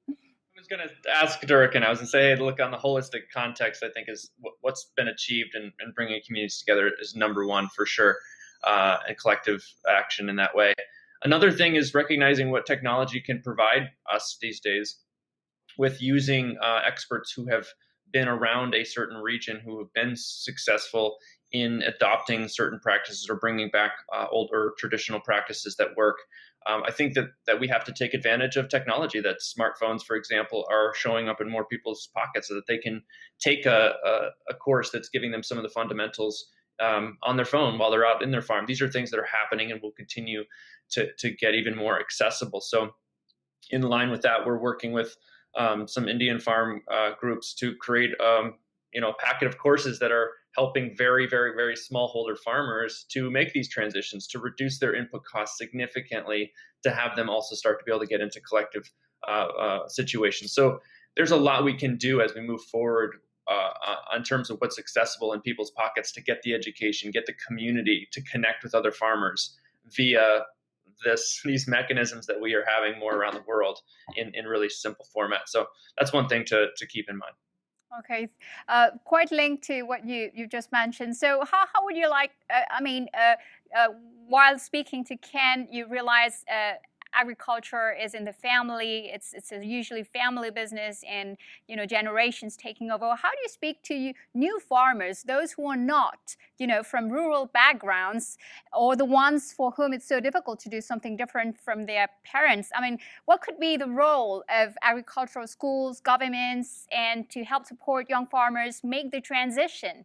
I was going to ask Durek, and I was going to say, hey, look, on the holistic context, I think is what's been achieved in bringing communities together is number one for sure, and collective action in that way. Another thing is recognizing what technology can provide us these days with using experts who have been around a certain region, who have been successful in adopting certain practices or bringing back older traditional practices that work. I think that we have to take advantage of technology, that smartphones, for example, are showing up in more people's pockets so that they can take a course that's giving them some of the fundamentals on their phone while they're out in their farm. These are things that are happening and will continue to get even more accessible. So in line with that, we're working with some Indian farm groups to create a packet of courses that are helping very, very, very smallholder farmers to make these transitions, to reduce their input costs significantly, to have them also start to be able to get into collective situations. So there's a lot we can do as we move forward in terms of what's accessible in people's pockets to get the education, get the community to connect with other farmers via these mechanisms that we are having more around the world in really simple format. So that's one thing to keep in mind. Okay, quite linked to what you just mentioned. So how would you like, while speaking to Ken, you realize agriculture is in the family. It's a usually family business, and generations taking over. How do you speak to new farmers, those who are not from rural backgrounds, or the ones for whom it's so difficult to do something different from their parents? What could be the role of agricultural schools, governments, and to help support young farmers make the transition?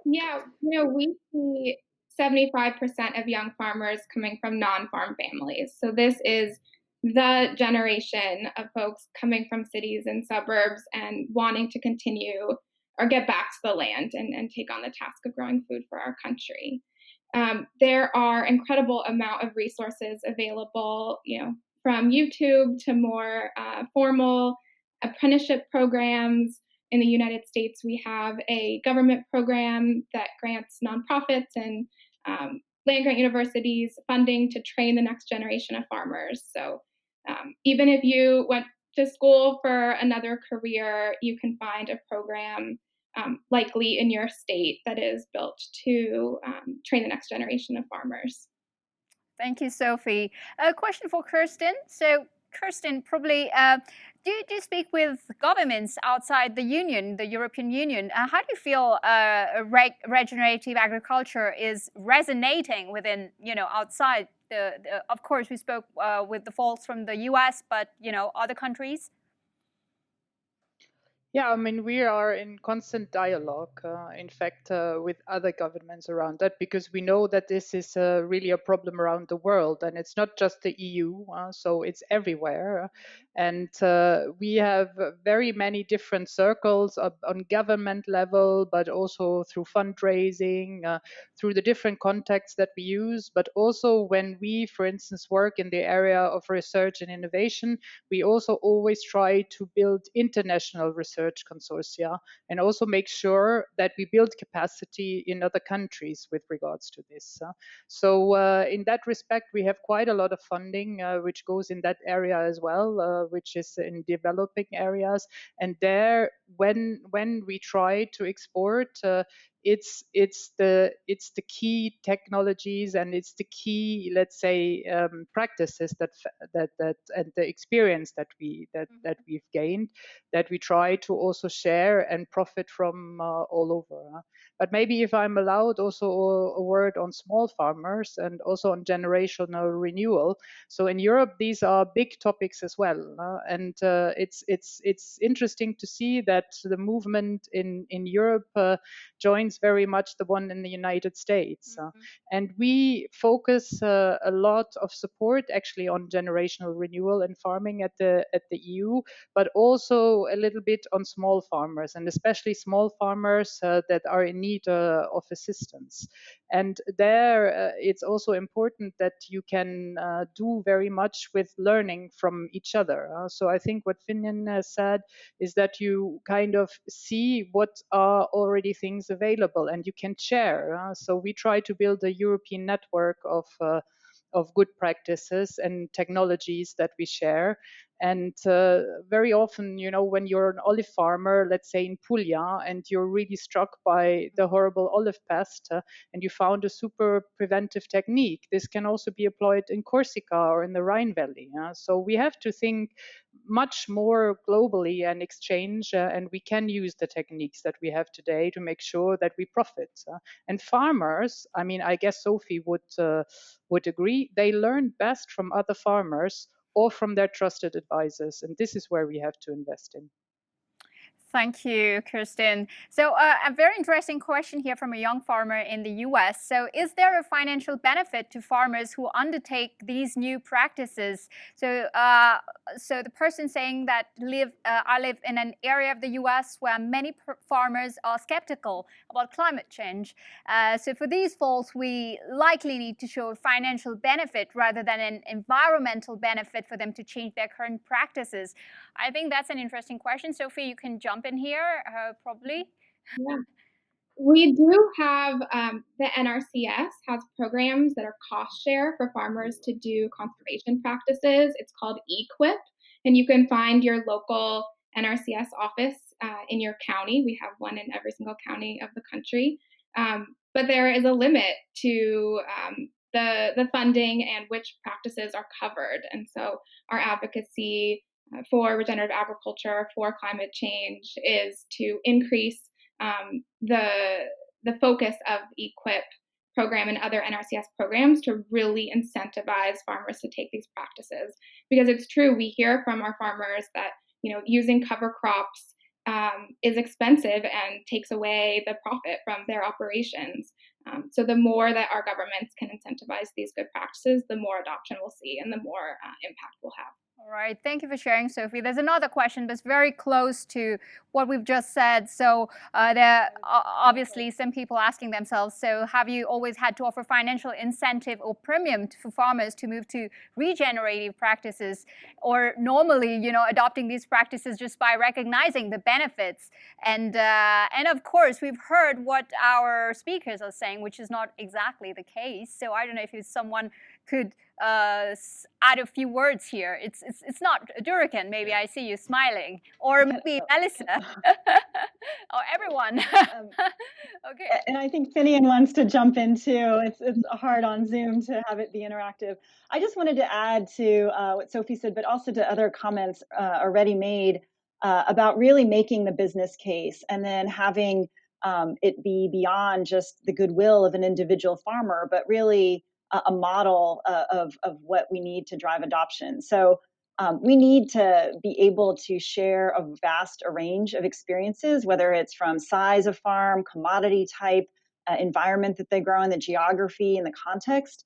Yeah, we see 75% of young farmers coming from non-farm families. So this is the generation of folks coming from cities and suburbs and wanting to continue or get back to the land and take on the task of growing food for our country. There are incredible amount of resources available, from YouTube to more formal apprenticeship programs. In the United States, we have a government program that grants nonprofits and land-grant universities funding to train the next generation of farmers. So even if you went to school for another career, you can find a program likely in your state that is built to train the next generation of farmers. Thank you, Sophie. A question for Kerstin. So, Kerstin, probably, do you speak with governments outside the Union, the European Union? How do you feel regenerative agriculture is resonating within, outside of course, we spoke with the folks from the US, but, other countries? Yeah, I mean, we are in constant dialogue, in fact, with other governments around that, because we know that this is really a problem around the world, and it's not just the EU, so it's everywhere. And we have very many different circles on government level, but also through fundraising, through the different contexts that we use, but also when we, for instance, work in the area of research and innovation, we also always try to build international research consortia and also make sure that we build capacity in other countries with regards to this. So in that respect, we have quite a lot of funding which goes in that area as well, which is in developing areas. And there, when we try to export, it's the key technologies and it's the key, let's say, practices that and the experience that we've gained, that we try to also share and profit from all over. But maybe if I'm allowed, also a word on small farmers and also on generational renewal. So in Europe, these are big topics as well, and it's interesting to see that the movement in Europe joins very much the one in the United States, and we focus a lot of support actually on generational renewal and farming at the EU, but also a little bit on small farmers, and especially small farmers that are in need of assistance. And there, it's also important that you can do very much with learning from each other. So I think what Finian has said is that you kind of see what are already things available and you can share. So we try to build a European network of good practices and technologies that we share. And very often, when you're an olive farmer, let's say in Puglia, and you're really struck by the horrible olive pest, and you found a super preventive technique, this can also be employed in Corsica or in the Rhine Valley. So we have to think much more globally and exchange, and we can use the techniques that we have today to make sure that we profit. And farmers, I mean, I guess Sophie would agree, they learn best from other farmers or from their trusted advisors. And this is where we have to invest in. Thank you, Kerstin. So a very interesting question here from a young farmer in the US. So is there a financial benefit to farmers who undertake these new practices? So so the person saying that I live in an area of the US where many farmers are skeptical about climate change. So for these folks, we likely need to show a financial benefit rather than an environmental benefit for them to change their current practices. I think that's an interesting question. Sophie, you can jump in here, probably. Yeah. We do have, the NRCS has programs that are cost share for farmers to do conservation practices. It's called EQIP, and you can find your local NRCS office in your county. We have one in every single county of the country. But there is a limit to the funding and which practices are covered. And so our advocacy for regenerative agriculture, for climate change, is to increase the focus of EQIP program and other NRCS programs to really incentivize farmers to take these practices. Because it's true, we hear from our farmers that using cover crops is expensive and takes away the profit from their operations. So the more that our governments can incentivize these good practices, the more adoption we'll see and the more impact we'll have. All right, thank you for sharing, Sophie. There's another question that's very close to what we've just said. So there are obviously some people asking themselves, so have you always had to offer financial incentive or premium for farmers to move to regenerative practices, or normally, adopting these practices just by recognizing the benefits? And of course, we've heard what our speakers are saying, which is not exactly the case. So I don't know if someone could add a few words here. It's not Durican, maybe I see you smiling, or maybe Melissa, or everyone. Okay. And I think Finian wants to jump in too. It's hard on Zoom to have it be interactive. I just wanted to add to what Sophie said, but also to other comments already made about really making the business case and then having it be beyond just the goodwill of an individual farmer, but really a model of what we need to drive adoption. So we need to be able to share a vast range of experiences, whether it's from size of farm, commodity type, environment that they grow in, the geography and the context,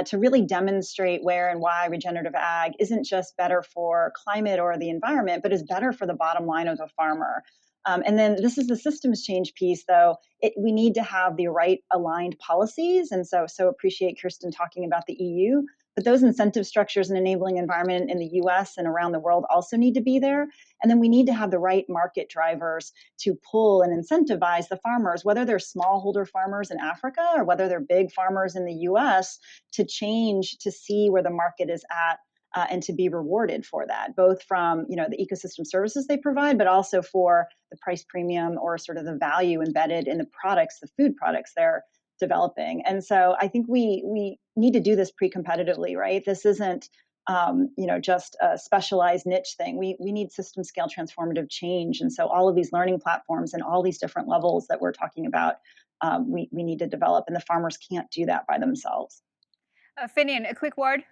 to really demonstrate where and why regenerative ag isn't just better for climate or the environment, but is better for the bottom line of the farmer. And then this is the systems change piece, though. We need to have the right aligned policies. And so appreciate Kerstin talking about the EU. But those incentive structures and enabling environment in the US and around the world also need to be there. And then we need to have the right market drivers to pull and incentivize the farmers, whether they're smallholder farmers in Africa or whether they're big farmers in the US, to change to see where the market is at. And to be rewarded for that, both from the ecosystem services they provide, but also for the price premium or sort of the value embedded in the products, the food products they're developing. And so I think we need to do this pre-competitively, right? This isn't just a specialized niche thing. We need system scale transformative change. And so all of these learning platforms and all these different levels that we're talking about, we need to develop, and the farmers can't do that by themselves. Finian, a quick word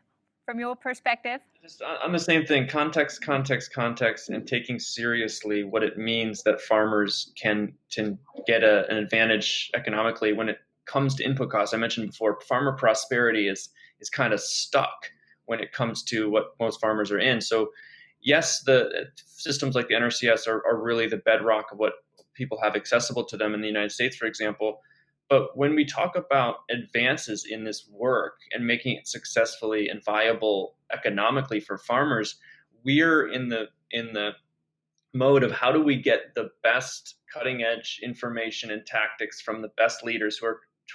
from your perspective? Just on the same thing, context, and taking seriously what it means that farmers can get an advantage economically when it comes to input costs. I mentioned before, farmer prosperity is kind of stuck when it comes to what most farmers are in. So yes, the systems like the NRCS are really the bedrock of what people have accessible to them in the United States, for example. But when we talk about advances in this work and making it successfully and viable economically for farmers, we're in the mode of how do we get the best cutting edge information and tactics from the best leaders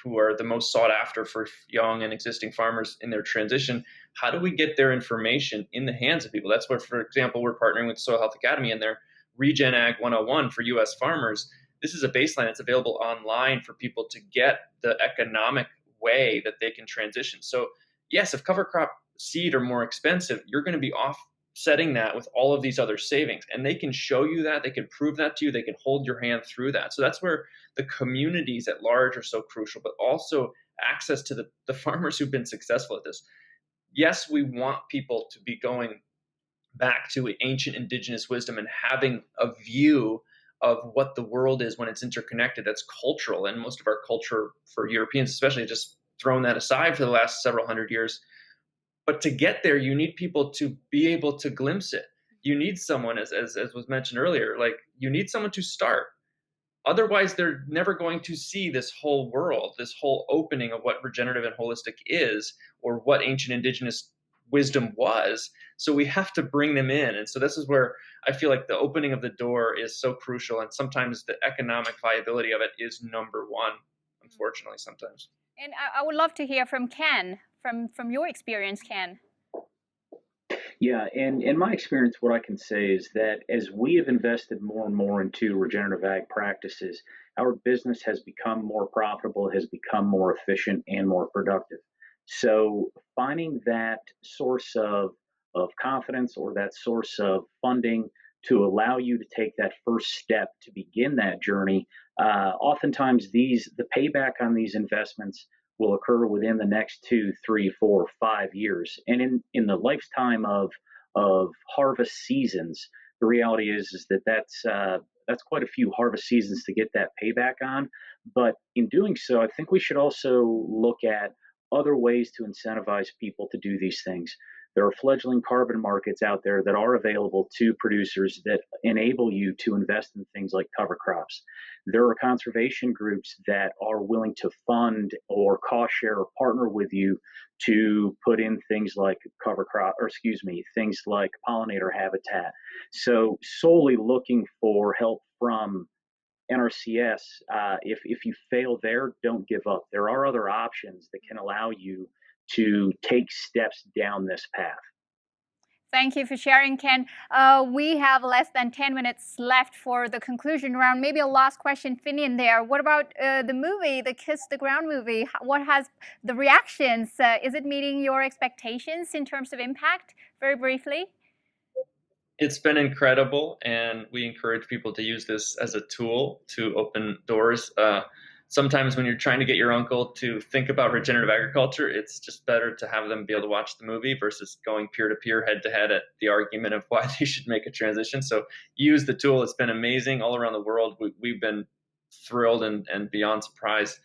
who are the most sought after for young and existing farmers in their transition. How do we get their information in the hands of people? That's where, for example, we're partnering with Soil Health Academy and their Regen Ag 101 for U.S. farmers. This is a baseline. It's available online for people to get the economic way that they can transition. So yes, if cover crop seed are more expensive, you're going to be offsetting that with all of these other savings. And they can show you that, they can prove that to you, they can hold your hand through that. So that's where the communities at large are so crucial, but also access to the farmers who've been successful at this. Yes, we want people to be going back to ancient indigenous wisdom and having a view of what the world is when it's interconnected. That's cultural, and most of our culture for Europeans especially just thrown that aside for the last several hundred years. But to get there, you need people to be able to glimpse it. You need someone, as was mentioned earlier, like you need someone to start. Otherwise, they're never going to see this whole world, this whole opening of what regenerative and holistic is, or what ancient indigenous wisdom was. So we have to bring them in. And so this is where I feel like the opening of the door is so crucial. And sometimes the economic viability of it is number one, unfortunately, sometimes. And I would love to hear from Ken, from your experience, Ken. Yeah, and in my experience, what I can say is that as we have invested more and more into regenerative ag practices, our business has become more profitable, has become more efficient and more productive. So finding that source of confidence or that source of funding to allow you to take that first step to begin that journey, oftentimes the payback on these investments will occur within the next 2, 3, 4, 5 years. And in the lifetime of harvest seasons, the reality is that that's quite a few harvest seasons to get that payback on. But in doing so, I think we should also look at other ways to incentivize people to do these things. There are fledgling carbon markets out there that are available to producers that enable you to invest in things like cover crops. There are conservation groups that are willing to fund or cost share or partner with you to put in things like things like pollinator habitat. So solely looking for help from NRCS, if you fail there, don't give up. There are other options that can allow you to take steps down this path. Thank you for sharing, Ken. We have less than 10 minutes left for the conclusion round. Maybe a last question, Finian, there. What about the movie, the Kiss the Ground movie? What has the reactions? Is it meeting your expectations in terms of impact? Very briefly. It's been incredible, and we encourage people to use this as a tool to open doors. Sometimes when you're trying to get your uncle to think about regenerative agriculture, it's just better to have them be able to watch the movie versus going peer-to-peer, head-to-head at the argument of why they should make a transition. So use the tool. It's been amazing all around the world. We've been thrilled and beyond surprised.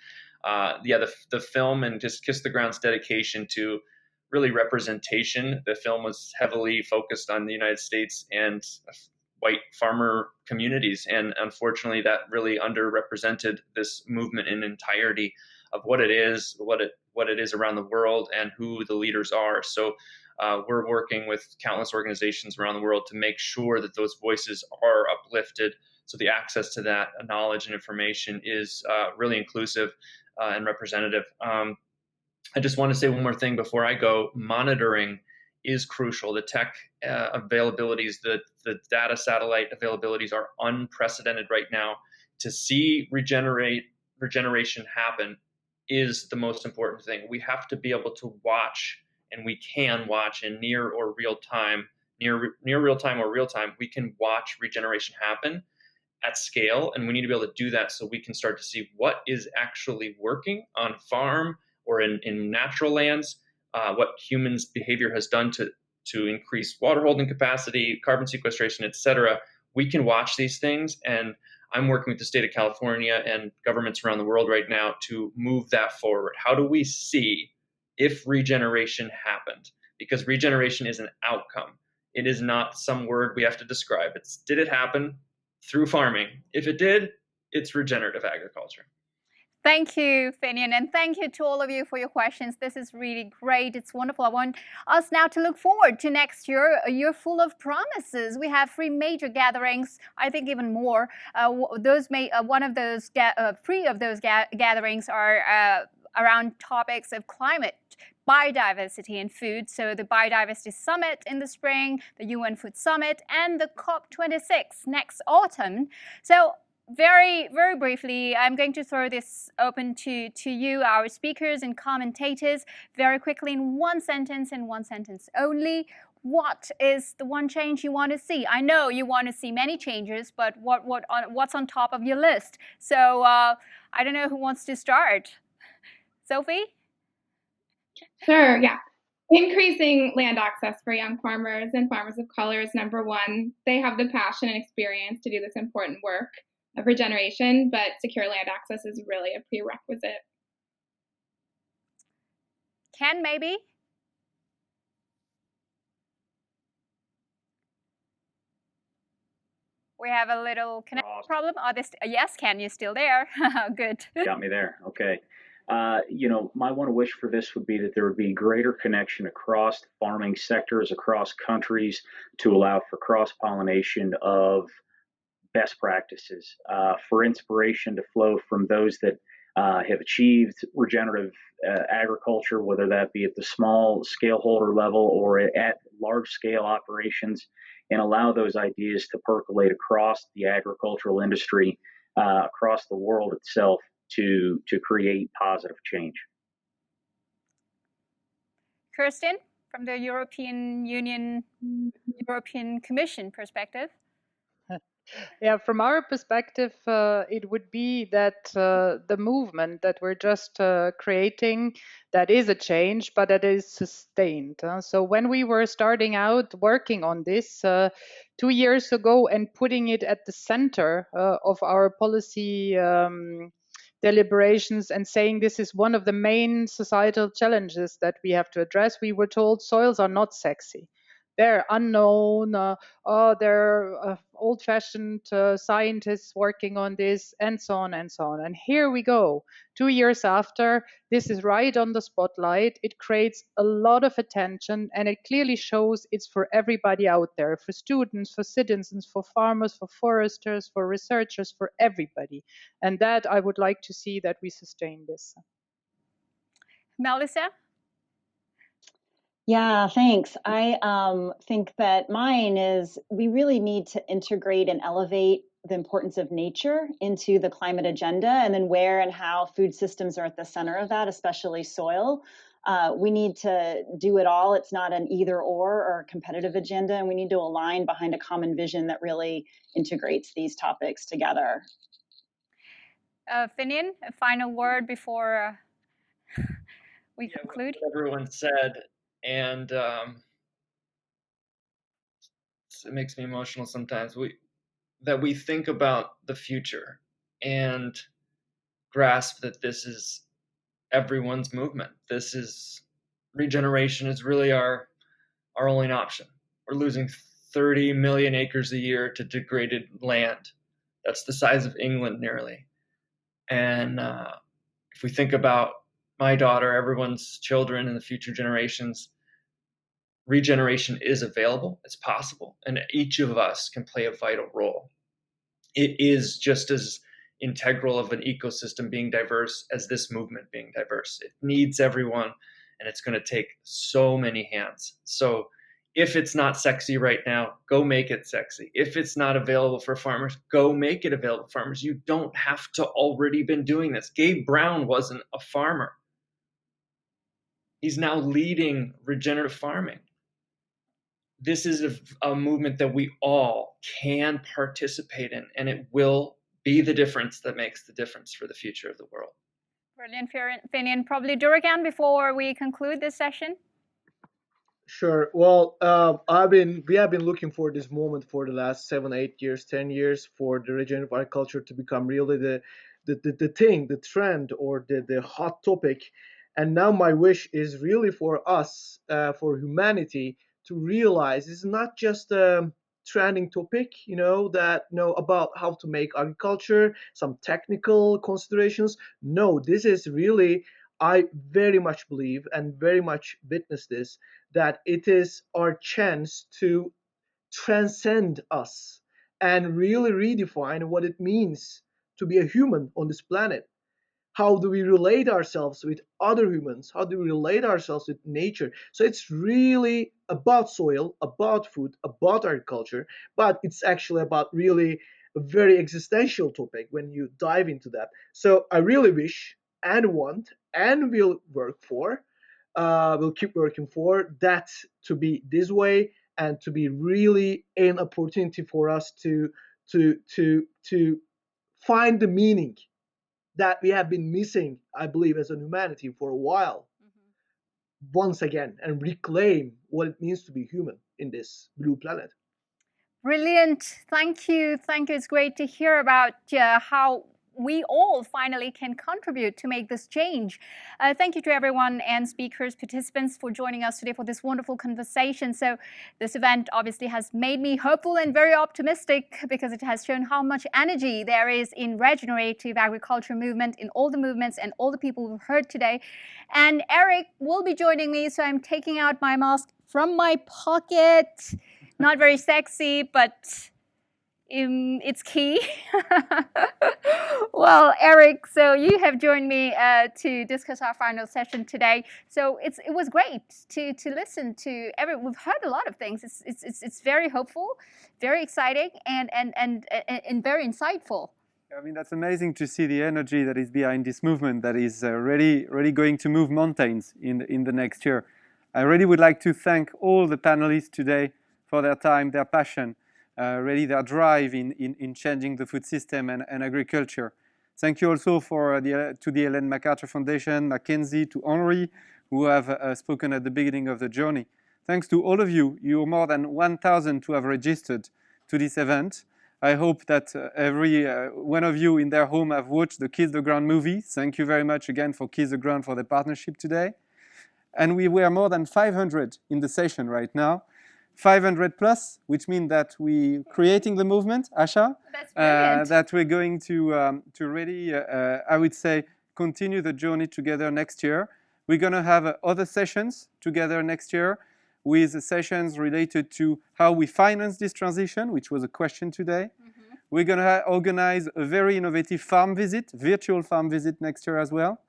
The film and just Kiss the Ground's dedication to really representation. The film was heavily focused on the United States and white farmer communities, and unfortunately that really underrepresented this movement in entirety of what it is around the world and who the leaders are. So we're working with countless organizations around the world to make sure that those voices are uplifted, so the access to that knowledge and information is really inclusive and representative. I just want to say one more thing before I go. Monitoring is crucial. The tech availabilities, the data satellite availabilities are unprecedented right now. To see regeneration happen is the most important thing. We have to be able to watch, and we can watch in near real time. We can watch regeneration happen at scale, and we need to be able to do that so we can start to see what is actually working on farm or in natural lands, what humans' behavior has done to increase water holding capacity, carbon sequestration, et cetera. We can watch these things, and I'm working with the state of California and governments around the world right now to move that forward. How do we see if regeneration happened? Because regeneration is an outcome. It is not some word we have to describe. Did it happen through farming? If it did, it's regenerative agriculture. Thank you, Finian, and thank you to all of you for your questions. This is really great. It's wonderful. I want us now to look forward to next year, a year full of promises. We have 3 major gatherings, I think even more. 3 of those gatherings are around topics of climate, biodiversity and food. So the Biodiversity Summit in the spring, the UN Food Summit, and the COP26 next autumn. So very, very briefly, I'm going to throw this open to you, our speakers and commentators, very quickly in one sentence only. What is the one change you want to see? I know you want to see many changes, but what's on top of your list? So I don't know who wants to start. Sophie? Sure, yeah. Increasing land access for young farmers and farmers of color is number one. They have the passion and experience to do this important work of regeneration, but secure land access is really a prerequisite. Ken, maybe? We have a little connection problem. Yes, Ken, you're still there. Good. Got me there. Okay. My one wish for this would be that there would be greater connection across farming sectors, across countries, to allow for cross-pollination of best practices, for inspiration to flow from those that have achieved regenerative agriculture, whether that be at the small scaleholder level or at large scale operations, and allow those ideas to percolate across the agricultural industry, across the world itself, to create positive change. Kerstin, from the European Union, European Commission perspective. Yeah, from our perspective, it would be that the movement that we're just creating, that is a change, but that is sustained. So when we were starting out working on this 2 years ago and putting it at the center of our policy deliberations and saying this is one of the main societal challenges that we have to address. We were told soils are not sexy. They're unknown, they're old-fashioned scientists working on this, and so on and so on. And here we go, 2 years after, this is right on the spotlight. It creates a lot of attention, and it clearly shows it's for everybody out there, for students, for citizens, for farmers, for foresters, for researchers, for everybody. And that I would like to see that we sustain this. Melissa? Yeah, thanks. I think that mine is we really need to integrate and elevate the importance of nature into the climate agenda, and then where and how food systems are at the center of that, especially soil. We need to do it all. It's not an either or a competitive agenda, and we need to align behind a common vision that really integrates these topics together. Finian, a final word before we conclude? What everyone said, and it makes me emotional sometimes. That we think about the future and grasp that this is everyone's movement. This is regeneration is really our only option. We're losing 30 million acres a year to degraded land. That's the size of England nearly. And if we think about my daughter, everyone's children, and the future generations, regeneration is available, it's possible, and each of us can play a vital role. It is just as integral of an ecosystem being diverse as this movement being diverse. It needs everyone, and it's going to take so many hands. So if it's not sexy right now, go make it sexy. If it's not available for farmers, go make it available for farmers. You don't have to already been doing this. Gabe Brown wasn't a farmer. He's now leading regenerative farming. This is a movement that we all can participate in, and it will be the difference that makes the difference for the future of the world. Brilliant, Finian. Probably Duragan before we conclude this session. Sure. Well, we have been looking for this moment for the last 7, 8 years, 10 years for the regenerative agriculture to become really the thing, the trend, or the hot topic. And now my wish is really for us, for humanity, to realize it's not just a trending topic, about how to make agriculture, some technical considerations. No, this is really, I very much believe and very much witness this, that it is our chance to transcend us and really redefine what it means to be a human on this planet. How do we relate ourselves with other humans? How do we relate ourselves with nature? So it's really about soil, about food, about agriculture, but it's actually about really a very existential topic when you dive into that. So I really wish and want and will keep working for that to be this way, and to be really an opportunity for us to find the meaning that we have been missing, I believe, as a humanity for a while, once again, and reclaim what it means to be human in this blue planet. Brilliant. Thank you. Thank you. It's great to hear about how we all finally can contribute to make this change. Thank you to everyone and speakers, participants for joining us today for this wonderful conversation. So this event obviously has made me hopeful and very optimistic, because it has shown how much energy there is in regenerative agriculture movement, in all the movements and all the people we've heard today. And Eric will be joining me, so I'm taking out my mask from my pocket. Not very sexy, but it's key. Well, Eric, so you have joined me to discuss our final session today. So it was great to listen to we've heard a lot of things. It's very hopeful, very exciting, and very insightful. I mean, that's amazing to see the energy that is behind this movement that is really going to move mountains in the next year. I really would like to thank all the panelists today for their time, their passion, really their drive in changing the food system and agriculture. Thank you also to the Ellen McArthur Foundation, McKinsey, to Henri, who have spoken at the beginning of the journey. Thanks to all of you. You're more than 1,000 to have registered to this event. I hope that every one of you in their home have watched the Kiss the Ground movie. Thank you very much again for Kiss the Ground for the partnership today. And we were more than 500 in the session right now. 500 plus, which means that we're creating the movement, Asha. That's brilliant. That we're going to really, I would say, continue the journey together next year. We're going to have other sessions together next year with sessions related to how we finance this transition, which was a question today. Mm-hmm. We're going to organize a very innovative farm visit, virtual farm visit next year as well.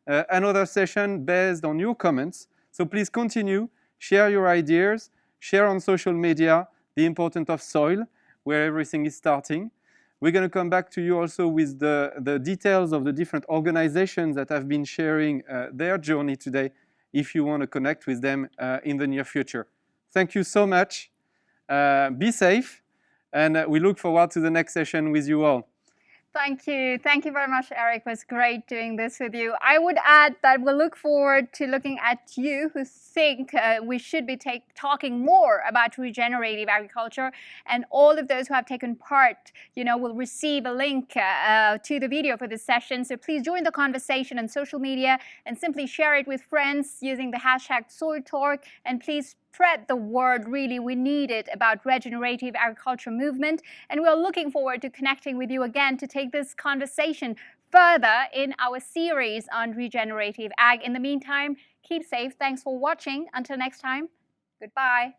Another session based on your comments. So please continue, share your ideas, share on social media the importance of soil, where everything is starting. We're going to come back to you also with the details of the different organizations that have been sharing their journey today, if you want to connect with them in the near future. Thank you so much. Be safe, and we look forward to the next session with you all. Thank you. Thank you very much, Eric. It was great doing this with you. I would add that we'll look forward to looking at you who think we should be talking more about regenerative agriculture, and all of those who have taken part, will receive a link to the video for this session. So please join the conversation on social media and simply share it with friends using the hashtag #SoilTalk, and please spread the word. Really, we need it about regenerative agriculture movement, and we're looking forward to connecting with you again to take this conversation further in our series on regenerative ag. In the meantime, keep safe. Thanks for watching. Until next time, goodbye.